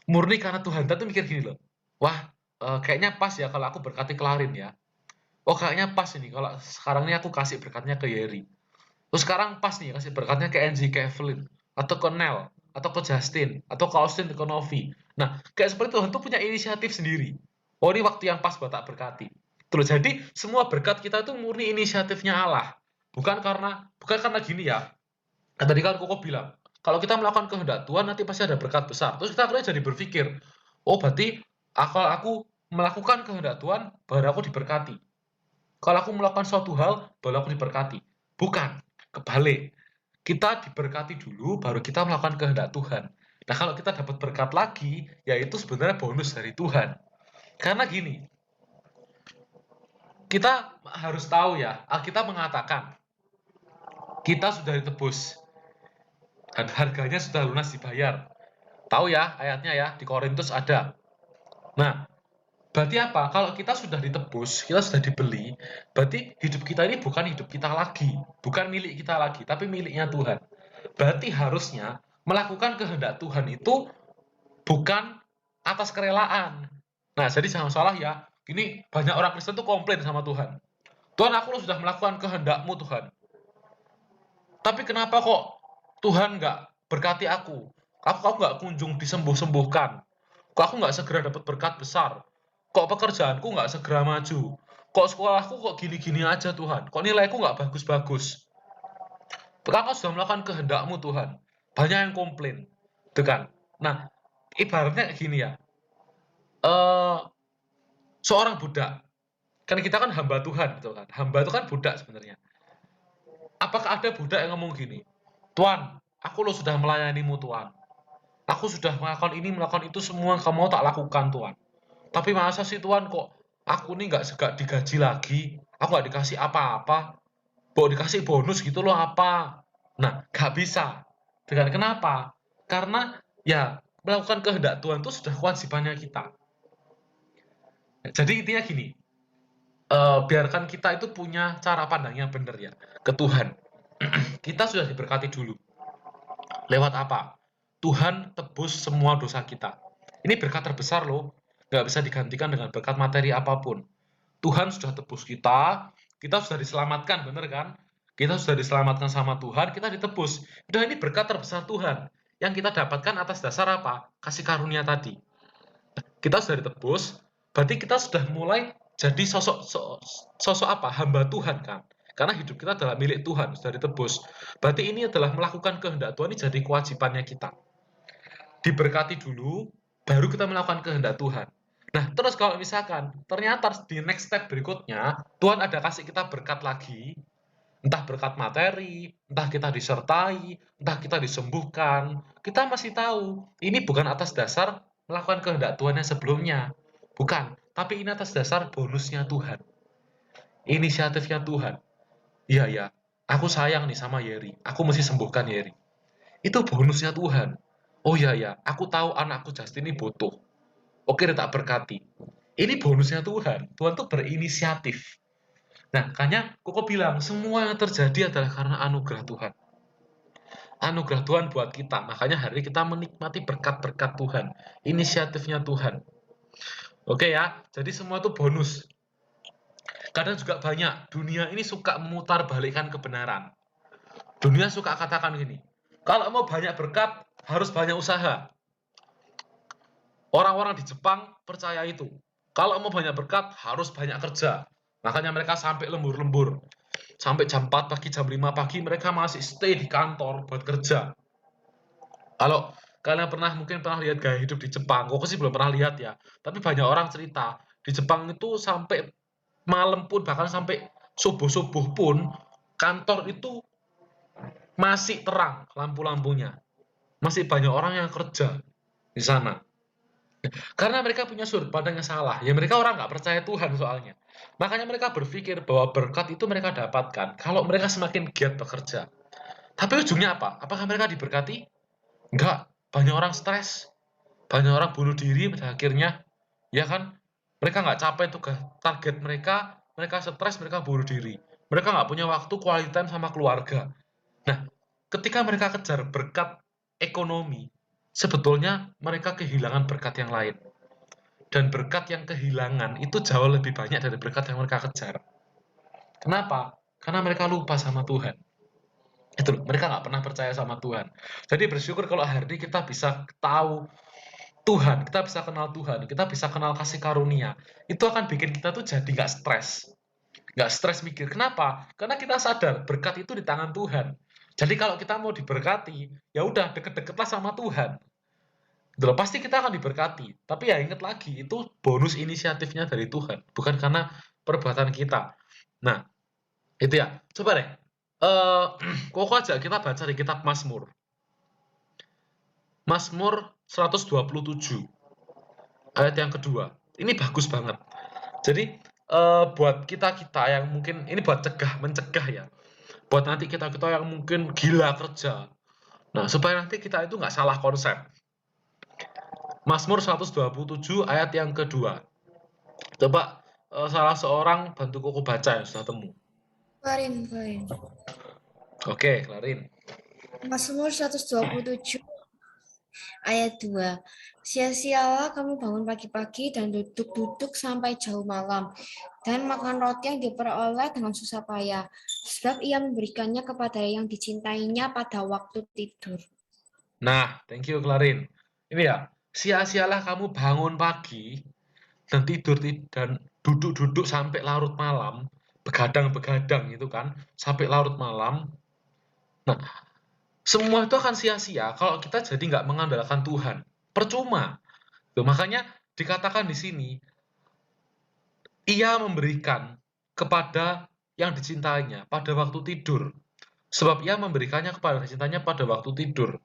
Murni karena Tuhan kita tuh mikir gini loh, wah kayaknya pas ya kalau aku berkati Klarin ya. Oh kayaknya pas ini kalau sekarang ini aku kasih berkatnya ke Yeri. Terus sekarang pas nih kasih berkatnya ke Angie, ke Evelyn, atau ke Nel, atau ke Justin, atau ke Austin, ke Novi. Nah, kayak seperti Tuhan tuh punya inisiatif sendiri. Oh ini waktu yang pas buat tak berkati. Terus jadi semua berkat kita itu murni inisiatifnya Allah. Bukan karena gini ya. Tadi kan Koko bilang, kalau kita melakukan kehendak Tuhan nanti pasti ada berkat besar. Terus kita akhirnya jadi berpikir, oh berarti kalau aku melakukan kehendak Tuhan baru aku diberkati. Kalau aku melakukan suatu hal baru aku diberkati. Bukan, kebalik. Kita diberkati dulu baru kita melakukan kehendak Tuhan. Nah, kalau kita dapat berkat lagi, yaitu sebenarnya bonus dari Tuhan. Karena gini, kita harus tahu ya, Alkitab mengatakan, kita sudah ditebus, dan harganya sudah lunas dibayar. Tahu ya ayatnya ya, di Korintus ada. Nah, berarti apa? Kalau kita sudah ditebus, kita sudah dibeli, berarti hidup kita ini bukan hidup kita lagi, bukan milik kita lagi, tapi miliknya Tuhan. Berarti harusnya melakukan kehendak Tuhan itu bukan atas kerelaan. Nah, jadi jangan salah ya. Ini banyak orang Kristen tuh komplain sama Tuhan. Tuhan, aku sudah melakukan kehendak-Mu, Tuhan. Tapi kenapa kok Tuhan nggak berkati aku? Aku nggak kunjung disembuh-sembuhkan. Kok aku nggak segera dapat berkat besar? Kok pekerjaanku nggak segera maju? Kok sekolahku kok gini-gini aja, Tuhan? Kok nilaiku nggak bagus-bagus? Kakak sudah melakukan kehendak-Mu, Tuhan. Banyak yang komplain. Itu kan? Nah, ibaratnya gini ya. Eh, seorang budak. Kan kita kan hamba Tuhan, gitu kan? Hamba itu kan budak sebenarnya. Apakah ada budak yang ngomong gini, Tuhan, aku lo sudah melayanimu Tuhan. Aku sudah melakukan ini, melakukan itu semua, kamu mau tak lakukan Tuhan. Tapi masa sih Tuhan kok aku nih nggak digaji lagi, aku nggak dikasih apa-apa, mau dikasih bonus gitu loh apa. Nah, nggak bisa. Dengan kenapa? Karena ya melakukan kehendak Tuhan itu sudah kewajibannya kita. Jadi intinya gini, biarkan kita itu punya cara pandang yang benar ya ke Tuhan. Kita sudah diberkati dulu. Lewat apa? Tuhan tebus semua dosa kita. Ini berkat terbesar loh. Nggak bisa digantikan dengan berkat materi apapun. Tuhan sudah tebus kita sudah diselamatkan, bener kan? Kita sudah diselamatkan sama Tuhan, kita ditebus. Udah ini berkat terbesar Tuhan. Yang kita dapatkan atas dasar apa? Kasih karunia tadi. Kita sudah ditebus, berarti kita sudah mulai jadi sosok apa? Hamba Tuhan kan? Karena hidup kita adalah milik Tuhan, sudah ditebus. Berarti ini adalah melakukan kehendak Tuhan, ini jadi kewajibannya kita. Diberkati dulu, baru kita melakukan kehendak Tuhan. Nah, terus kalau misalkan ternyata di next step berikutnya, Tuhan ada kasih kita berkat lagi, entah berkat materi, entah kita disertai, entah kita disembuhkan, kita masih tahu, ini bukan atas dasar melakukan kehendak Tuhan yang sebelumnya. Bukan, tapi ini atas dasar bonusnya Tuhan. Inisiatifnya Tuhan. Iya ya, aku sayang nih sama Yeri, aku mesti sembuhkan Yeri. Itu bonusnya Tuhan. Oh iya ya, aku tahu anakku Justin ini butuh. Oke, tak berkati. Ini bonusnya Tuhan. Tuhan tuh berinisiatif. Nah, makanya Koko bilang, semua yang terjadi adalah karena anugerah Tuhan. Anugerah Tuhan buat kita. Makanya hari ini kita menikmati berkat-berkat Tuhan. Inisiatifnya Tuhan. Oke ya, jadi semua itu bonus. Kadang juga banyak, dunia ini suka memutarbalikkan kebenaran. Dunia suka katakan gini, kalau mau banyak berkat, harus banyak usaha. Orang-orang di Jepang percaya itu. Kalau mau banyak berkat, harus banyak kerja. Makanya mereka sampai lembur-lembur. Sampai jam 4 pagi, jam 5 pagi, mereka masih stay di kantor buat kerja. Kalau kalian mungkin pernah lihat gaya hidup di Jepang, kok sih belum pernah lihat ya. Tapi banyak orang cerita, di Jepang itu sampai malam pun, bahkan sampai subuh-subuh pun, kantor itu masih terang lampu-lampunya. Masih banyak orang yang kerja di sana. Karena mereka punya sudut pandang yang salah. Ya mereka orang nggak percaya Tuhan soalnya. Makanya mereka berpikir bahwa berkat itu mereka dapatkan kalau mereka semakin giat bekerja. Tapi ujungnya apa? Apakah mereka diberkati? Enggak. Banyak orang stres. Banyak orang bunuh diri pada akhirnya. Ya kan? Mereka nggak capai tugas target mereka. Mereka stres, mereka bunuh diri. Mereka nggak punya waktu quality time sama keluarga. Nah, ketika mereka kejar berkat ekonomi, sebetulnya mereka kehilangan berkat yang lain. Dan berkat yang kehilangan itu jauh lebih banyak dari berkat yang mereka kejar. Kenapa? Karena mereka lupa sama Tuhan. Itu loh, mereka nggak pernah percaya sama Tuhan. Jadi bersyukur kalau hari ini kita bisa tahu Tuhan, kita bisa kenal Tuhan, kita bisa kenal kasih karunia. Itu akan bikin kita tuh jadi nggak stres. Nggak stres mikir. Kenapa? Karena kita sadar berkat itu di tangan Tuhan. Jadi kalau kita mau diberkati, ya udah deket-deketlah sama Tuhan. Gitu loh, pasti kita akan diberkati. Tapi ya ingat lagi, itu bonus inisiatifnya dari Tuhan, bukan karena perbuatan kita. Nah, itu ya. Coba deh, Koko aja kita baca di kitab Mazmur. Mazmur 127, ayat yang kedua. Ini bagus banget. Jadi, buat kita-kita yang mungkin, ini buat mencegah ya. Buat nanti kita-kita yang mungkin gila kerja. Nah, supaya nanti kita itu nggak salah konsep. Mazmur 127 ayat yang kedua. Coba salah seorang bantu Koko baca yang sudah temu. Klarin. Oke, Klarin. Mazmur 127 ayat 2. Sia-sialah kamu bangun pagi-pagi dan duduk-duduk sampai jauh malam, dan makan roti yang diperoleh dengan susah payah, sebab ia memberikannya kepada yang dicintainya pada waktu tidur. Nah, thank you, Klarin. Ini ya, sia-sialah kamu bangun pagi dan tidur dan duduk-duduk sampai larut malam, begadang-begadang itu kan, sampai larut malam. Nah, semua itu akan sia-sia kalau kita jadi nggak mengandalkan Tuhan. Percuma. Tuh, makanya dikatakan di sini, ia memberikan kepada yang dicintainya pada waktu tidur. Sebab ia memberikannya kepada yang dicintainya pada waktu tidur.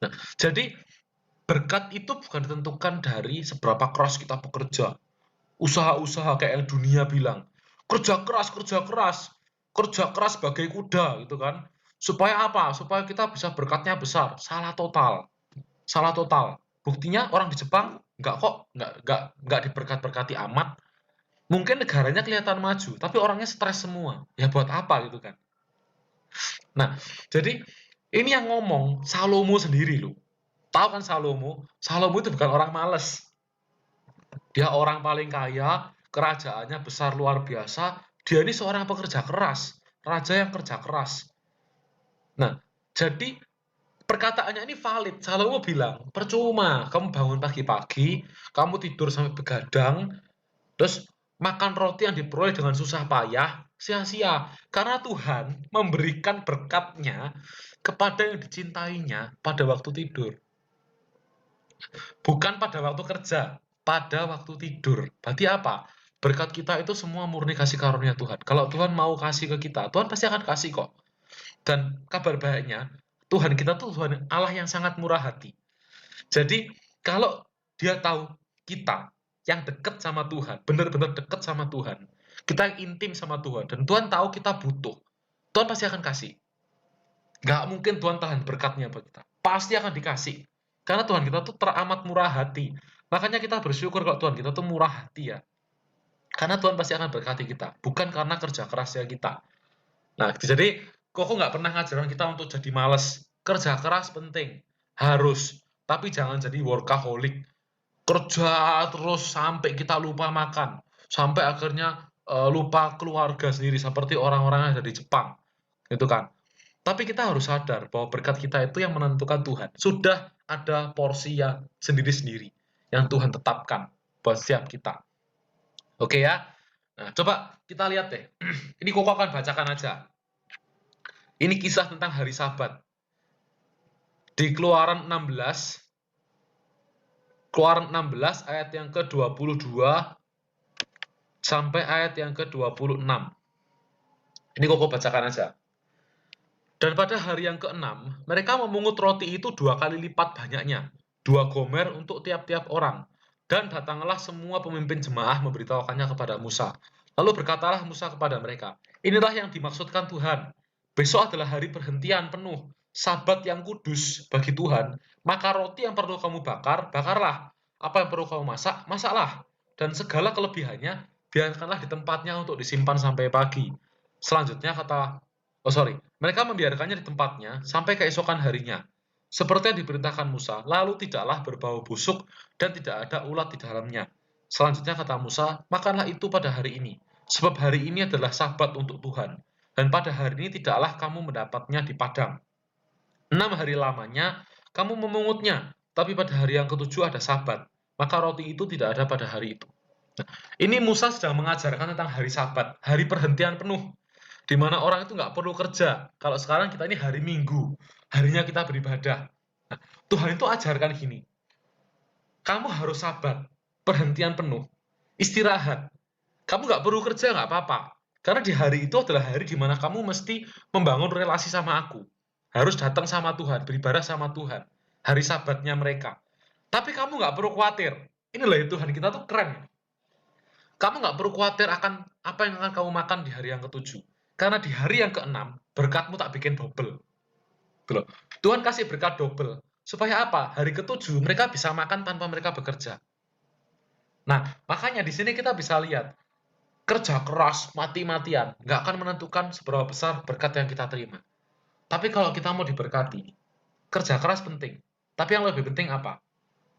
Nah, jadi berkat itu bukan ditentukan dari seberapa keras kita bekerja. Usaha-usaha kayak yang dunia bilang, kerja keras, kerja keras bagai kuda gitu kan. Supaya apa? Supaya kita bisa berkatnya besar. Salah total. Salah total. Buktinya orang di Jepang nggak diberkat-berkati amat. Mungkin negaranya kelihatan maju, tapi orangnya stres semua. Ya buat apa gitu kan? Nah, jadi ini yang ngomong Salomo sendiri loh. Tahu kan Salomo? Salomo itu bukan orang males. Dia orang paling kaya, kerajaannya besar luar biasa. Dia ini seorang pekerja keras, raja yang kerja keras. Nah, jadi perkataannya ini valid. Salomo bilang, percuma kamu bangun pagi-pagi, kamu tidur sampai begadang, terus makan roti yang diperoleh dengan susah payah, sia-sia. Karena Tuhan memberikan berkatnya kepada yang dicintainya pada waktu tidur. Bukan pada waktu kerja, pada waktu tidur. Berarti apa? Berkat kita itu semua murni kasih karunia Tuhan. Kalau Tuhan mau kasih ke kita, Tuhan pasti akan kasih kok. Dan kabar baiknya, Tuhan kita tuh Tuhan Allah yang sangat murah hati. Jadi, kalau dia tahu kita yang dekat sama Tuhan, benar-benar dekat sama Tuhan, kita yang intim sama Tuhan, dan Tuhan tahu kita butuh, Tuhan pasti akan kasih. Nggak mungkin Tuhan tahan berkatnya buat kita. Pasti akan dikasih. Karena Tuhan kita tuh teramat murah hati. Makanya kita bersyukur kalau Tuhan kita tuh murah hati ya. Karena Tuhan pasti akan berkati kita. Bukan karena kerja kerasnya kita. Nah, jadi Koko nggak pernah ngajarin kita untuk jadi males. Kerja keras penting. Harus. Tapi jangan jadi workaholic. Kerja terus sampai kita lupa makan. Sampai akhirnya lupa keluarga sendiri. Seperti orang-orang yang ada di Jepang. Gitu kan. Tapi kita harus sadar bahwa berkat kita itu yang menentukan Tuhan. Sudah ada porsi yang sendiri-sendiri yang Tuhan tetapkan buat setiap kita. Oke ya. Nah, coba kita lihat deh. Ini Koko akan bacakan aja. Ini kisah tentang hari Sabat. Di Keluaran 16 ayat yang ke-22 sampai ayat yang ke-26. Ini Koko bacakan aja. Dan pada hari yang ke-6, mereka memungut roti itu 2 kali lipat banyaknya, 2 gomer untuk tiap-tiap orang. Dan datanglah semua pemimpin jemaah memberitahukannya kepada Musa. Lalu berkatalah Musa kepada mereka, inilah yang dimaksudkan Tuhan. Besok adalah hari perhentian penuh, Sabat yang kudus bagi Tuhan. Maka roti yang perlu kamu bakar, bakarlah. Apa yang perlu kamu masak, masaklah. Dan segala kelebihannya, biarkanlah di tempatnya untuk disimpan sampai pagi. Selanjutnya mereka membiarkannya di tempatnya sampai keesokan harinya. Seperti yang diperintahkan Musa, lalu tidaklah berbau busuk dan tidak ada ulat di dalamnya. Selanjutnya kata Musa, makanlah itu pada hari ini, sebab hari ini adalah Sabat untuk Tuhan. Dan pada hari ini tidaklah kamu mendapatnya di padang. 6 hari lamanya kamu memungutnya, tapi pada hari yang ke-7 ada Sabat. Maka roti itu tidak ada pada hari itu. Nah, ini Musa sedang mengajarkan tentang hari Sabat, hari perhentian penuh. Di mana orang itu nggak perlu kerja. Kalau sekarang kita ini hari Minggu, harinya kita beribadah. Nah, Tuhan itu ajarkan gini, kamu harus Sabat, perhentian penuh, istirahat. Kamu nggak perlu kerja, nggak apa-apa. Karena di hari itu adalah hari di mana kamu mesti membangun relasi sama aku. Harus datang sama Tuhan, beribadah sama Tuhan. Hari Sabatnya mereka. Tapi kamu nggak perlu khawatir. Inilah ya Tuhan kita tuh keren. Kamu nggak perlu khawatir akan apa yang akan kamu makan di hari yang ke-7. Karena di hari yang ke-6, berkatmu tak bikin double. Tuhan kasih berkat double. Supaya apa? Hari ke-7 mereka bisa makan tanpa mereka bekerja. Nah, makanya di sini kita bisa lihat, kerja keras, mati-matian, nggak akan menentukan seberapa besar berkat yang kita terima. Tapi kalau kita mau diberkati, kerja keras penting. Tapi yang lebih penting apa?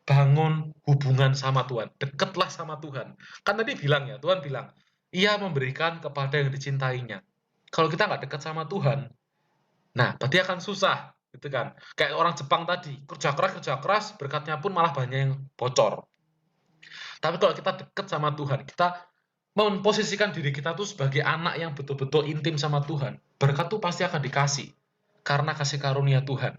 Bangun hubungan sama Tuhan. Dekatlah sama Tuhan. Kan tadi bilang ya, Tuhan bilang, ia memberikan kepada yang dicintainya. Kalau kita nggak dekat sama Tuhan, nah berarti akan susah. Gitu kan. Kayak orang Jepang tadi, kerja keras, berkatnya pun malah banyak yang bocor. Tapi kalau kita dekat sama Tuhan, kita memposisikan diri kita tuh sebagai anak yang betul-betul intim sama Tuhan, berkat tuh pasti akan dikasih karena kasih karunia Tuhan.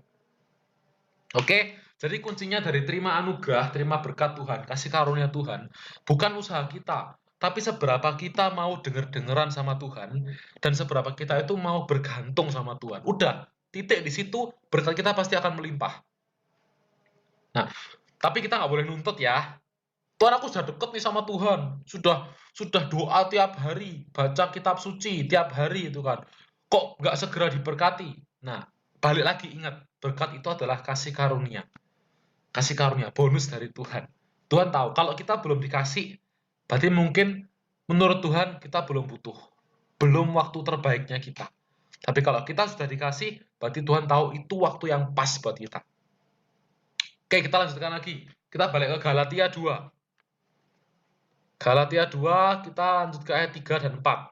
Oke, jadi kuncinya dari terima anugerah, terima berkat Tuhan, kasih karunia Tuhan, bukan usaha kita, tapi seberapa kita mau denger-dengeran sama Tuhan, dan seberapa kita itu mau bergantung sama Tuhan. Udah, titik di situ, berkat kita pasti akan melimpah. Nah, tapi kita nggak boleh nuntut ya. Tuhan, aku sudah deket nih sama Tuhan, sudah doa tiap hari, baca kitab suci tiap hari itu kan, kok nggak segera diberkati? Nah, balik lagi ingat, berkat itu adalah kasih karunia, bonus dari Tuhan. Tuhan tahu kalau kita belum dikasih, berarti mungkin menurut Tuhan kita belum butuh, belum waktu terbaiknya kita. Tapi kalau kita sudah dikasih, berarti Tuhan tahu itu waktu yang pas buat kita. Oke, kita lanjutkan lagi. Kita balik ke Galatia 2. Galatia 2, kita lanjut ke ayat 3 dan 4.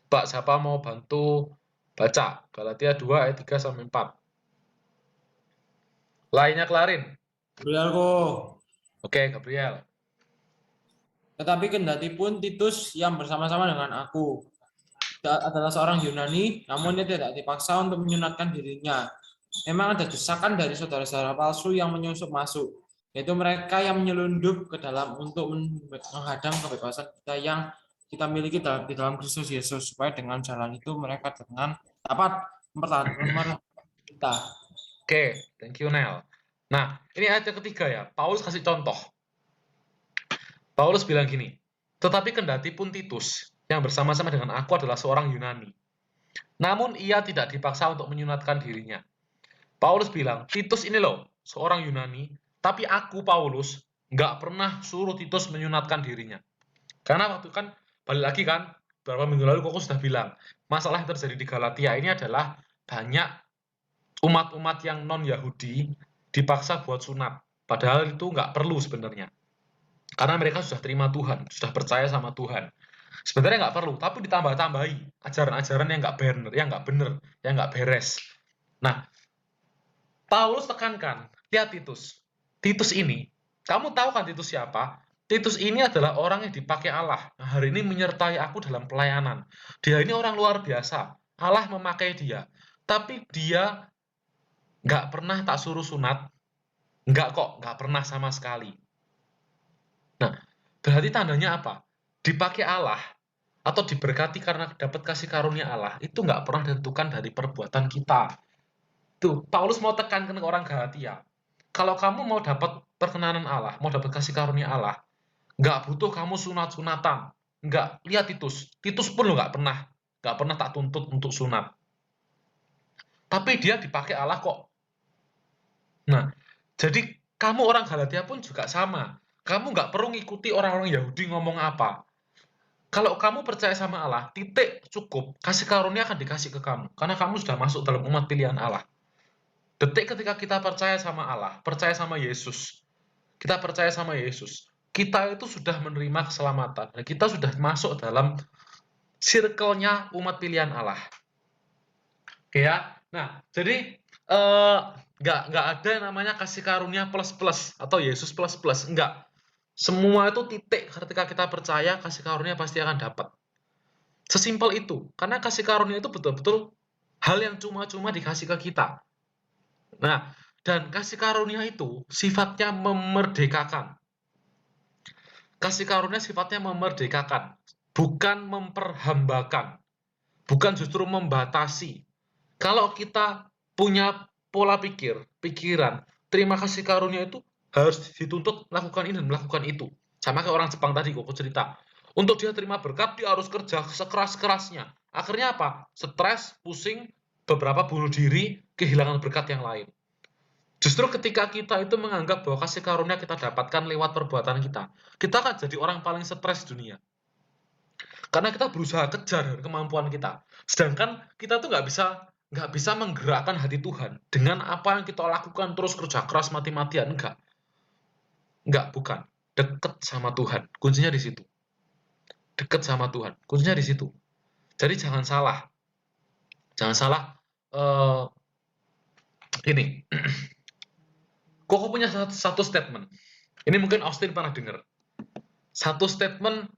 Pak, siapa mau bantu baca? Galatia 2 ayat 3 sampai 4. Lainnya kelarin. Gabrielku. Oke, Gabriel. Tetapi kendati pun Titus yang bersama-sama dengan aku adalah seorang Yunani, namun dia tidak dipaksa untuk menyunatkan dirinya. Memang ada desakan dari saudara-saudara palsu yang menyusup masuk, yaitu mereka yang menyelundup ke dalam untuk menghadang kebebasan kita yang kita miliki di dalam Kristus Yesus, supaya dengan jalan itu mereka dapat mempertahankan kita. Oke, thank you Nel. Nah, ini ayat yang ketiga ya. Paulus kasih contoh. Paulus bilang gini, tetapi kendati pun Titus yang bersama-sama dengan aku adalah seorang Yunani, namun ia tidak dipaksa untuk menyunatkan dirinya. Paulus bilang, Titus ini loh, seorang Yunani, tapi aku, Paulus, nggak pernah suruh Titus menyunatkan dirinya. Karena waktu kan, balik lagi kan, beberapa minggu lalu Koko sudah bilang, masalah yang terjadi di Galatia ini adalah banyak umat-umat yang non-Yahudi dipaksa buat sunat. Padahal itu nggak perlu sebenarnya. Karena mereka sudah terima Tuhan, sudah percaya sama Tuhan. Sebenarnya nggak perlu, tapi ditambah-tambahi ajaran-ajaran yang nggak benar, yang nggak beres. Nah, Paulus tekankan, lihat Titus. Titus ini, kamu tahu kan Titus siapa? Titus ini adalah orang yang dipakai Allah. Nah, hari ini menyertai aku dalam pelayanan. Dia ini orang luar biasa. Allah memakai dia. Tapi dia nggak pernah tak suruh sunat. Nggak pernah sama sekali. Nah, berarti tandanya apa? Dipakai Allah atau diberkati karena dapat kasih karunia Allah, itu nggak pernah ditentukan dari perbuatan kita. Tuh, Paulus mau tekankan ke orang Galatia. Kalau kamu mau dapat perkenanan Allah, mau dapat kasih karunia Allah, nggak butuh kamu sunat-sunatan. Nggak, lihat Titus. Titus pun lo nggak pernah tak tuntut untuk sunat. Tapi dia dipakai Allah kok. Nah, jadi kamu orang Galatia pun juga sama. Kamu nggak perlu ngikuti orang-orang Yahudi ngomong apa. Kalau kamu percaya sama Allah, titik cukup. Kasih karunia akan dikasih ke kamu. Karena kamu sudah masuk dalam umat pilihan Allah. Detik ketika kita percaya sama Allah, percaya sama Yesus, kita percaya sama Yesus, kita itu sudah menerima keselamatan, dan kita sudah masuk dalam circle-nya umat pilihan Allah. Oke ya, nah jadi nggak ada yang namanya kasih karunia plus-plus atau Yesus plus-plus, enggak. Semua itu titik ketika kita percaya, kasih karunia pasti akan dapat. Sesimpel itu, karena kasih karunia itu betul-betul hal yang cuma-cuma dikasih ke kita. Nah, dan kasih karunia itu sifatnya memerdekakan. Kasih karunia sifatnya memerdekakan, bukan memperhambakan, bukan justru membatasi. Kalau kita punya pola pikiran, terima kasih karunia itu harus dituntut melakukan ini dan melakukan itu. Sama kayak orang Jepang tadi, Koko cerita. Untuk dia terima berkat, dia harus kerja sekeras-kerasnya. Akhirnya apa? Stres, pusing, beberapa bunuh diri, kehilangan berkat yang lain. Justru ketika kita itu menganggap bahwa kasih karunia kita dapatkan lewat perbuatan kita akan jadi orang paling stres dunia. Karena kita berusaha kejar dengan kemampuan kita. Sedangkan kita tuh nggak bisa menggerakkan hati Tuhan dengan apa yang kita lakukan terus kerja keras mati-matian. Enggak, bukan. Deket sama Tuhan. Kuncinya di situ. Deket sama Tuhan. Kuncinya di situ. Jadi jangan salah. Jangan salah. Ini. Koko punya satu statement. Ini mungkin Austin pernah dengar. Satu statement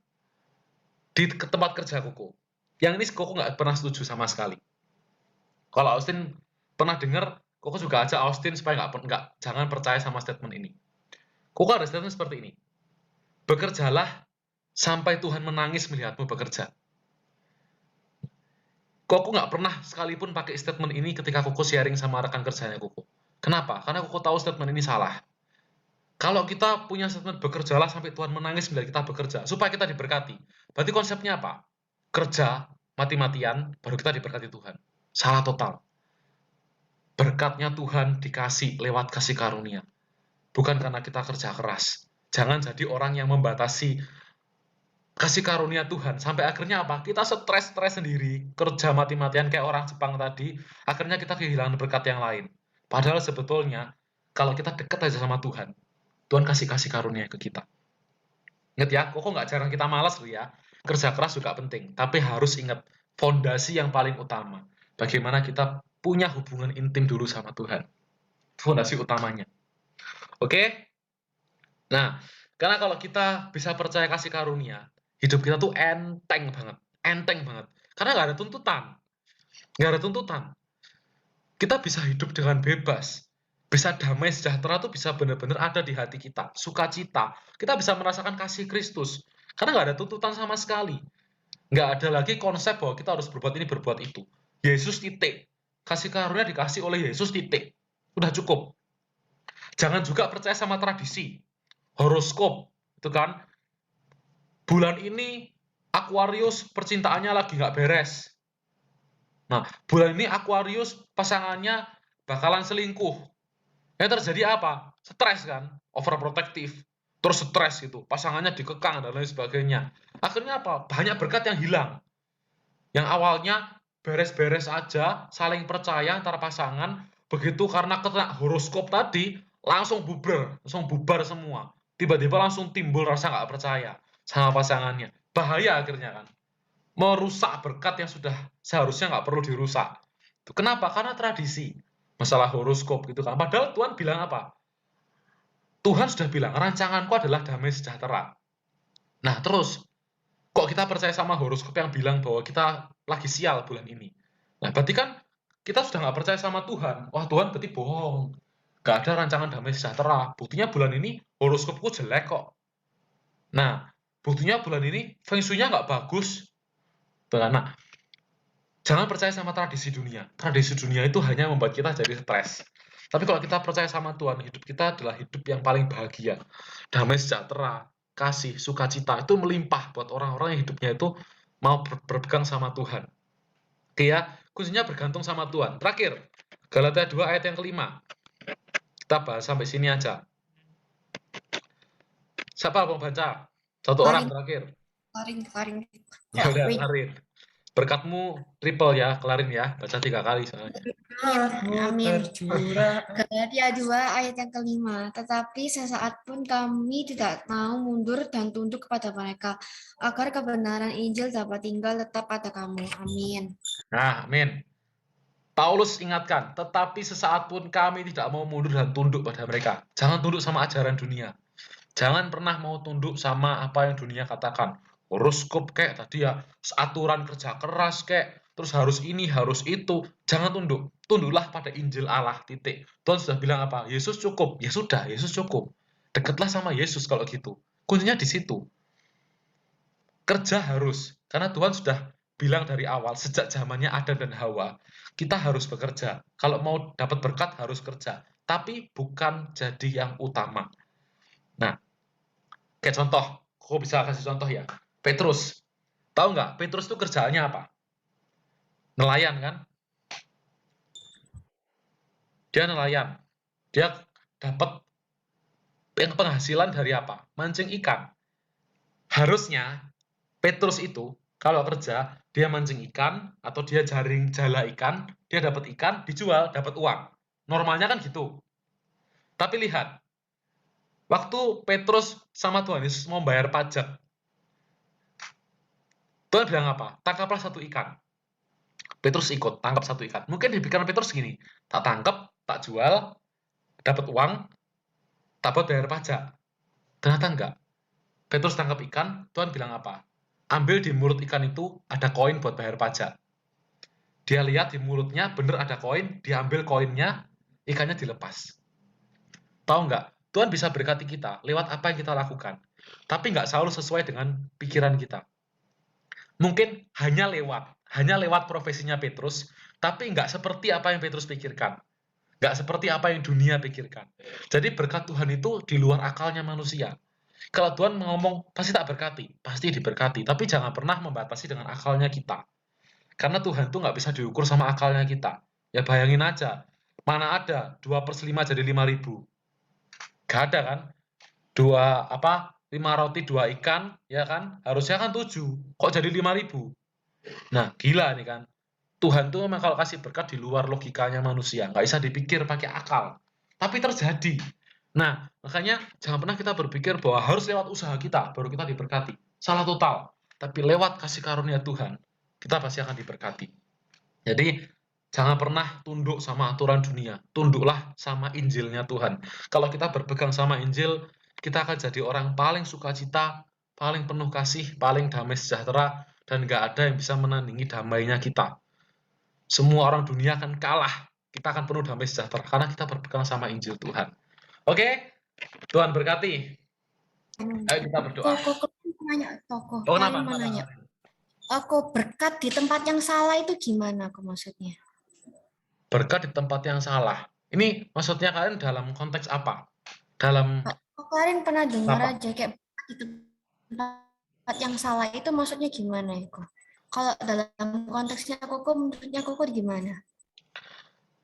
di tempat kerja Koko. Yang ini Koko nggak pernah setuju sama sekali. Kalau Austin pernah dengar, Koko juga ajak Austin supaya jangan percaya sama statement ini. Koko ada statement seperti ini. Bekerjalah sampai Tuhan menangis melihatmu bekerja. Koko nggak pernah sekalipun pakai statement ini ketika Koko sharing sama rekan kerjanya Koko. Kenapa? Karena Koko tahu statement ini salah. Kalau kita punya statement bekerjalah sampai Tuhan menangis melihat kita bekerja, supaya kita diberkati. Berarti konsepnya apa? Kerja, mati-matian, baru kita diberkati Tuhan. Salah total. Berkatnya Tuhan dikasih lewat kasih karunia. Bukan karena kita kerja keras. Jangan jadi orang yang membatasi kasih karunia Tuhan. Sampai akhirnya apa? Kita stres sendiri. Kerja mati-matian kayak orang Jepang tadi. Akhirnya kita kehilangan berkat yang lain. Padahal sebetulnya, kalau kita dekat aja sama Tuhan, Tuhan kasih karunia ke kita. Ingat ya, kok nggak jarang kita malas loh ya. Kerja keras juga penting. Tapi harus ingat, fondasi yang paling utama. Bagaimana kita punya hubungan intim dulu sama Tuhan. Fondasi utamanya. Oke? Nah, karena kalau kita bisa percaya kasih karunia, hidup kita tuh enteng banget. Enteng banget. Karena nggak ada tuntutan. Nggak ada tuntutan. Kita bisa hidup dengan bebas. Bisa damai sejahtera tuh bisa benar-benar ada di hati kita. Sukacita. Kita bisa merasakan kasih Kristus. Karena nggak ada tuntutan sama sekali. Nggak ada lagi konsep bahwa kita harus berbuat ini, berbuat itu. Yesus titik. Kasih karunia dikasih oleh Yesus titik. Udah cukup. Jangan juga percaya sama tradisi. Horoskop. Itu kan. Bulan ini Aquarius percintaannya lagi nggak beres. Nah, bulan ini Aquarius pasangannya bakalan selingkuh. Yang terjadi apa? Stres kan, overprotective, terus stres gitu, pasangannya dikekang dan lain sebagainya. Akhirnya apa? Banyak berkat yang hilang. Yang awalnya beres-beres aja, saling percaya antara pasangan, begitu karena kena horoskop tadi, langsung bubar semua. Tiba-tiba langsung timbul rasa nggak percaya sama pasangannya. Bahaya akhirnya kan. Merusak berkat yang sudah seharusnya nggak perlu dirusak. Kenapa? Karena tradisi. Masalah horoskop gitu kan. Padahal Tuhan bilang apa? Tuhan sudah bilang, rancanganku adalah damai sejahtera. Nah, terus, kok kita percaya sama horoskop yang bilang bahwa kita lagi sial bulan ini? Nah, berarti kan kita sudah nggak percaya sama Tuhan. Wah, Tuhan berarti bohong. Nggak ada rancangan damai sejahtera. Buktinya bulan ini horoskopku jelek kok. Nah, buktinya bulan ini feng shui-nya nggak bagus. Nah, jangan percaya sama tradisi dunia. Tradisi dunia itu hanya membuat kita jadi stres. Tapi kalau kita percaya sama Tuhan, hidup kita adalah hidup yang paling bahagia. Damai sejahtera, kasih, sukacita, itu melimpah buat orang-orang yang hidupnya itu mau berpegang sama Tuhan. Oke ya, kuncinya bergantung sama Tuhan. Terakhir, Galatia 2 ayat yang kelima. Kita bahas sampai sini aja. Siapa mau baca? Satu orang terakhir. Kelarin. Ya udah, kelarin. Berkatmu triple ya, kelarin ya. Baca 3 kali soalnya. Amin. Galatia 2 ayat yang kelima. Tetapi sesaat pun kami tidak mau mundur dan tunduk kepada mereka, agar kebenaran Injil dapat tinggal tetap pada kamu. Amin. Nah, amin. Paulus ingatkan, tetapi sesaat pun kami tidak mau mundur dan tunduk pada mereka. Jangan tunduk sama ajaran dunia. Jangan pernah mau tunduk sama apa yang dunia katakan. Horoskop kayak tadi ya, aturan kerja keras kayak, terus harus ini, harus itu. Jangan tunduk. Tunduklah pada Injil Allah, titik. Tuhan sudah bilang apa? Yesus cukup. Ya sudah, Yesus cukup. Dekatlah sama Yesus kalau gitu. Kuncinya di situ. Kerja harus. Karena Tuhan sudah bilang dari awal, sejak zamannya Adam dan Hawa, kita harus bekerja. Kalau mau dapat berkat, harus kerja. Tapi bukan jadi yang utama. Nah, kayak contoh, aku bisa kasih contoh ya. Petrus. Tahu nggak, Petrus itu kerjaannya apa? Nelayan kan? Dia nelayan. Dia dapat penghasilan dari apa? Mancing ikan. Harusnya Petrus itu kalau kerja, dia mancing ikan atau dia jaring jala ikan, dia dapat ikan, dijual, dapat uang. Normalnya kan gitu. Tapi lihat, waktu Petrus sama Tuhan Yesus mau bayar pajak, Tuhan bilang apa? Tangkaplah satu ikan. Petrus ikut, tangkap satu ikan. Mungkin di pikiran Petrus gini, tak tangkap, tak jual, dapat uang, tak buat bayar pajak. Ternyata enggak. Petrus tangkap ikan, Tuhan bilang apa? Ambil di mulut ikan itu ada koin buat bayar pajak. Dia lihat di mulutnya bener ada koin, diambil koinnya, ikannya dilepas. Tahu nggak? Tuhan bisa berkati kita lewat apa yang kita lakukan. Tapi nggak selalu sesuai dengan pikiran kita. Mungkin hanya lewat profesinya Petrus, tapi nggak seperti apa yang Petrus pikirkan. Nggak seperti apa yang dunia pikirkan. Jadi berkat Tuhan itu di luar akalnya manusia. Kalau Tuhan ngomong, pasti tak berkati, pasti diberkati. Tapi jangan pernah membatasi dengan akalnya kita. Karena Tuhan tuh nggak bisa diukur sama akalnya kita. Ya bayangin aja, mana ada 2/5 jadi 5.000. Gak ada kan? 5 roti 2 ikan, ya kan? Harusnya kan 7. Kok jadi 5.000? Nah, gila nih kan. Tuhan tuh memang kalau kasih berkat di luar logikanya manusia. Nggak bisa dipikir pakai akal. Tapi terjadi. Nah, makanya jangan pernah kita berpikir bahwa harus lewat usaha kita, baru kita diberkati. Salah total. Tapi lewat kasih karunia Tuhan, kita pasti akan diberkati. Jadi, jangan pernah tunduk sama aturan dunia. Tunduklah sama Injilnya Tuhan. Kalau kita berpegang sama Injil, kita akan jadi orang paling sukacita, paling penuh kasih, paling damai sejahtera, dan nggak ada yang bisa menandingi damainya kita. Semua orang dunia akan kalah. Kita akan penuh damai sejahtera, karena kita berpegang sama Injil Tuhan. Oke? Tuhan berkati. Ayo kita berdoa. Oh, kenapa? Aku berkat di tempat yang salah itu gimana aku maksudnya? Berkat di tempat yang salah. Ini maksudnya kalian dalam konteks apa? Dalam Aku kemarin pernah dengar apa? aja kayak berkat di tempat yang salah itu maksudnya gimana itu? Kalau dalam konteksnya koko, menurutnya koko gimana?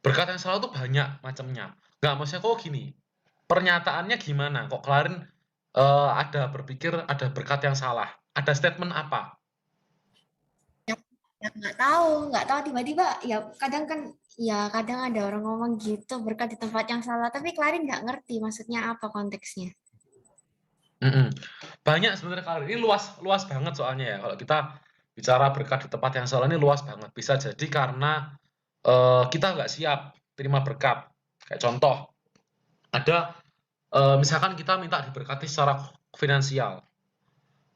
Berkat yang salah itu banyak macamnya. Nggak, maksudnya kok gini, pernyataannya gimana? Kok kalian ada berpikir ada berkat yang salah? Ada statement apa? Ya, nggak tahu tiba-tiba ya kadang ada orang ngomong gitu berkat di tempat yang salah, tapi Klarin nggak ngerti maksudnya apa konteksnya. Banyak sebenarnya kalian ini luas banget soalnya ya. Kalau kita bicara berkat di tempat yang salah ini luas banget. Bisa jadi karena kita nggak siap terima berkat. Kayak contoh, ada misalkan kita minta diberkati secara finansial.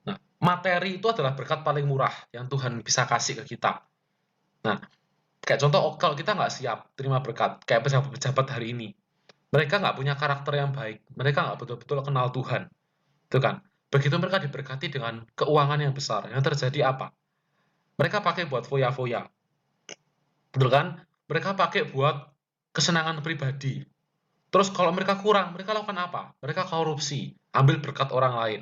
Nah, materi itu adalah berkat paling murah yang Tuhan bisa kasih ke kita. Nah, kayak contoh kalau kita nggak siap terima berkat, kayak pejabat-pejabat hari ini, mereka nggak punya karakter yang baik, mereka nggak betul-betul kenal Tuhan, itu kan? Begitu mereka diberkati dengan keuangan yang besar, yang terjadi apa? Mereka pakai buat foya-foya, betul kan? Mereka pakai buat kesenangan pribadi. Terus kalau mereka kurang, mereka lakukan apa? Mereka korupsi, ambil berkat orang lain.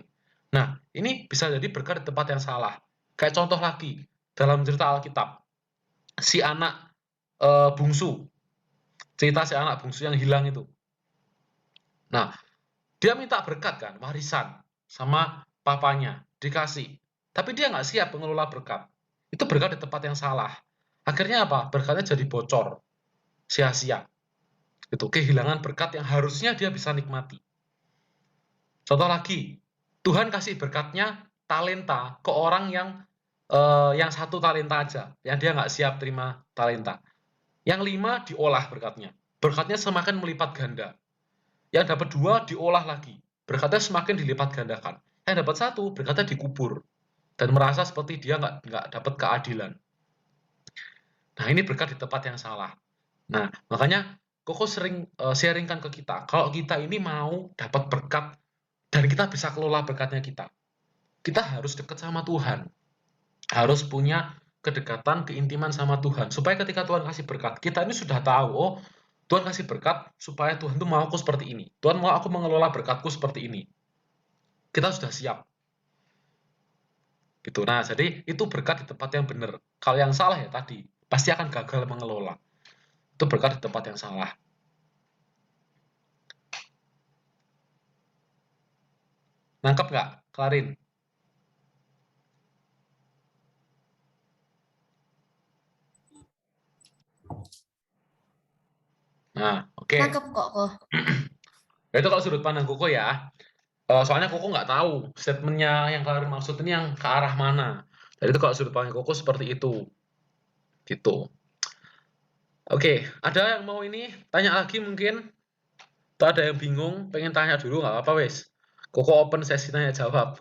Nah, ini bisa jadi berkat di tempat yang salah. Kayak contoh lagi, dalam cerita Alkitab, si anak bungsu, cerita si anak bungsu yang hilang itu. Nah, dia minta berkat kan, warisan, sama papanya, dikasih. Tapi dia nggak siap mengelola berkat. Itu berkat di tempat yang salah. Akhirnya apa? Berkatnya jadi bocor, sia-sia. Itu kehilangan berkat yang harusnya dia bisa nikmati. Contoh lagi, Tuhan kasih berkatnya talenta ke orang yang 1 talenta aja, yang dia nggak siap terima talenta. Yang 5 diolah berkatnya. Berkatnya semakin melipat ganda. Yang dapat 2 diolah lagi. Berkatnya semakin dilipat gandakan. Yang dapat 1 berkatnya dikubur dan merasa seperti dia nggak dapat keadilan. Nah, ini berkat di tempat yang salah. Nah, makanya Koko sering sharingkan ke kita, kalau kita ini mau dapat berkat dan kita bisa kelola berkatnya kita harus dekat sama Tuhan. Harus punya kedekatan, keintiman sama Tuhan. Supaya ketika Tuhan kasih berkat, kita ini sudah tahu, oh Tuhan kasih berkat supaya Tuhan tuh mau aku seperti ini. Tuhan mau aku mengelola berkatku seperti ini. Kita sudah siap. Gitu. Nah, jadi itu berkat di tempat yang benar. Kalau yang salah ya tadi, pasti akan gagal mengelola. Itu berkat di tempat yang salah. Nangkep nggak? Klarin. Nah, oke. Nangkep kok. Itu kalau sudut pandang Koko ya. Soalnya Koko nggak tahu statementnya yang Klarin maksud ini yang ke arah mana. Jadi itu kalau sudut pandang Koko seperti itu. Gitu. Oke, ada yang mau ini tanya lagi mungkin? Atau ada yang bingung, pengen tanya dulu nggak apa-apa wes. Koko open sesi tanya jawab.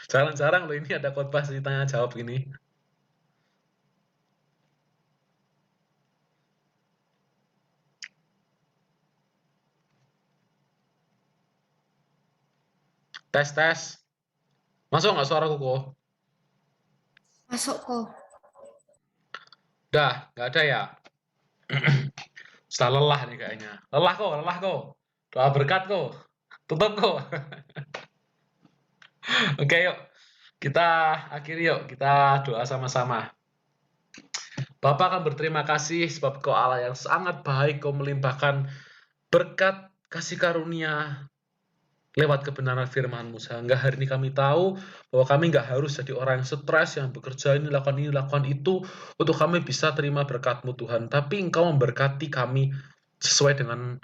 Jarang-jarang loh ini ada khotbah sesi tanya jawab gini. Tes. Masuk nggak suara Koko? Masuk kok. Udah, nggak ada ya? Sudah lelah nih kayaknya. Lelah kok. Doa berkat kok. Tutup kok. Oke yuk, kita akhiri yuk. Kita doa sama-sama. Bapa akan berterima kasih sebab Kau Allah yang sangat baik. Kau melimpahkan berkat kasih karunia lewat kebenaran firman-Mu. Sehingga hari ini kami tahu bahwa kami nggak harus jadi orang yang stres, yang bekerja ini, lakukan itu, untuk kami bisa terima berkat-Mu Tuhan. Tapi Engkau memberkati kami sesuai dengan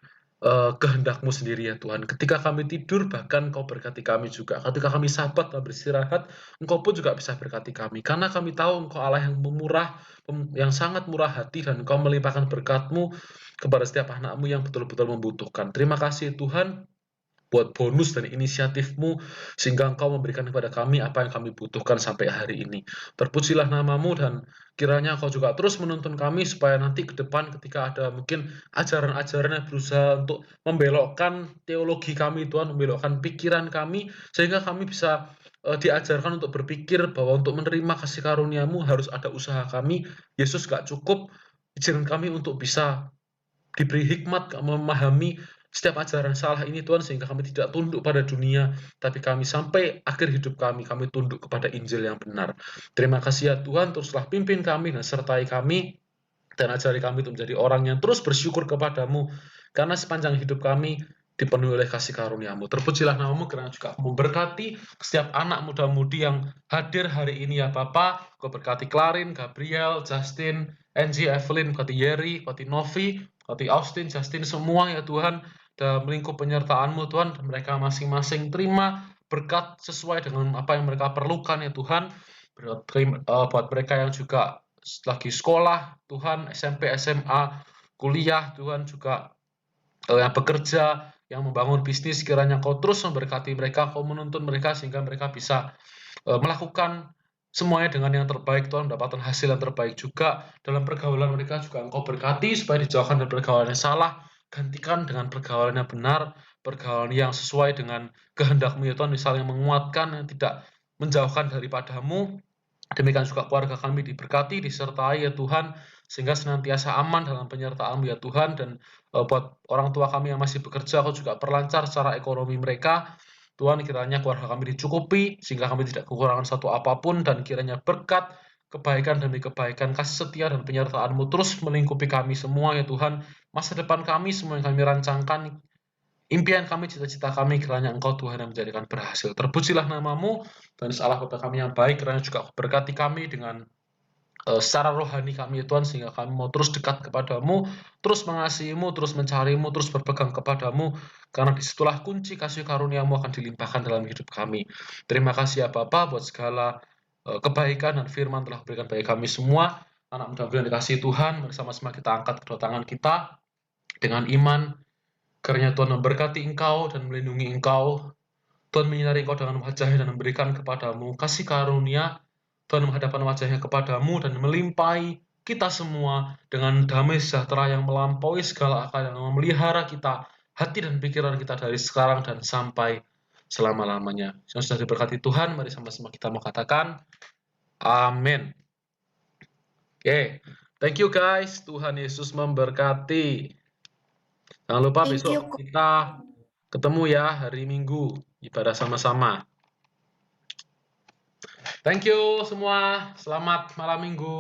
kehendak-Mu sendiri ya Tuhan. Ketika kami tidur, bahkan Engkau berkati kami juga. Ketika kami sabat dan beristirahat, Engkau pun juga bisa berkati kami. Karena kami tahu Engkau Allah yang murah, yang sangat murah hati, dan Engkau melimpahkan berkat-Mu kepada setiap anak-Mu yang betul-betul membutuhkan. Terima kasih Tuhan buat bonus dan inisiatif-Mu, sehingga Engkau memberikan kepada kami apa yang kami butuhkan sampai hari ini. Terpujilah nama-Mu, dan kiranya Engkau juga terus menuntun kami, supaya nanti ke depan ketika ada mungkin ajaran-ajaran yang berusaha untuk membelokkan teologi kami, Tuhan, membelokkan pikiran kami, sehingga kami bisa diajarkan untuk berpikir bahwa untuk menerima kasih karunia-Mu harus ada usaha kami. Yesus gak cukup, izinkan kami untuk bisa diberi hikmat memahami setiap ajaran salah ini Tuhan, sehingga kami tidak tunduk pada dunia, tapi kami sampai akhir hidup kami tunduk kepada Injil yang benar. Terima kasih ya Tuhan, teruslah pimpin kami dan sertai kami, dan ajari kami untuk menjadi orang yang terus bersyukur kepadamu, karena sepanjang hidup kami dipenuhi oleh kasih karunia-Mu. Terpujilah nama-Mu, karena juga memberkati setiap anak muda-mudi yang hadir hari ini ya Bapa. Kau berkati Klarin, Gabriel, Justin, Angie, Evelyn, berkati Yeri, berkati Novi, berkati Austin, Justin, semua ya Tuhan, dan melingkup penyertaan-Mu Tuhan, dan mereka masing-masing terima berkat sesuai dengan apa yang mereka perlukan ya Tuhan. Buat mereka yang juga lagi sekolah Tuhan, SMP, SMA, kuliah Tuhan, juga yang bekerja, yang membangun bisnis, kiranya Kau terus memberkati mereka, Kau menuntun mereka sehingga mereka bisa melakukan semuanya dengan yang terbaik Tuhan, mendapatkan hasil yang terbaik juga. Dalam pergaulan mereka juga Engkau berkati supaya dijauhkan dari pergaulan yang salah, gantikan dengan pergaulan yang benar, pergaulan yang sesuai dengan kehendak-Mu ya Tuhan, misalnya menguatkan, yang tidak menjauhkan daripada-Mu. Demikian juga keluarga kami diberkati, disertai ya Tuhan, sehingga senantiasa aman dalam penyertaan-Mu ya Tuhan. Dan buat orang tua kami yang masih bekerja, Kau juga perlancar secara ekonomi mereka. Tuhan, kiranya keluarga kami dicukupi, sehingga kami tidak kekurangan satu apapun, dan kiranya berkat, kebaikan demi kebaikan, kasih setia dan penyertaan-Mu terus melingkupi kami semua ya Tuhan. Masa depan kami, semua yang kami rancangkan, impian kami, cita-cita kami, kiranya Engkau Tuhan yang menjadikan berhasil. Terpujilah nama-Mu, dan Allah Bapa kami yang baik, kiranya juga berkati kami dengan secara rohani kami ya Tuhan, sehingga kami mau terus dekat kepadamu, terus mengasihi-Mu, terus mencari-Mu, terus berpegang kepadamu, karena disitulah kunci kasih karunia-Mu akan dilimpahkan dalam hidup kami. Terima kasih ya Bapa buat segala kebaikan dan firman telah berikan bagi kami semua. Anak muda-mudi dikasihi Tuhan, bersama-sama kita angkat kedua tangan kita dengan iman, kiranya Tuhan memberkati Engkau dan melindungi Engkau. Tuhan menyinari Engkau dengan wajah-Nya dan memberikan kepadamu kasih karunia. Tuhan menghadapkan wajah-Nya kepadamu dan melimpahi kita semua dengan damai sejahtera yang melampaui segala akal, yang memelihara kita, hati dan pikiran kita dari sekarang dan sampai selama-lamanya. Yang sudah diberkati Tuhan, mari sama-sama kita mengatakan amin. Oke, thank you guys. Tuhan Yesus memberkati. Jangan lupa Thank you, besok kita ketemu ya hari Minggu, ibadah sama-sama. Thank you semua. Selamat malam Minggu.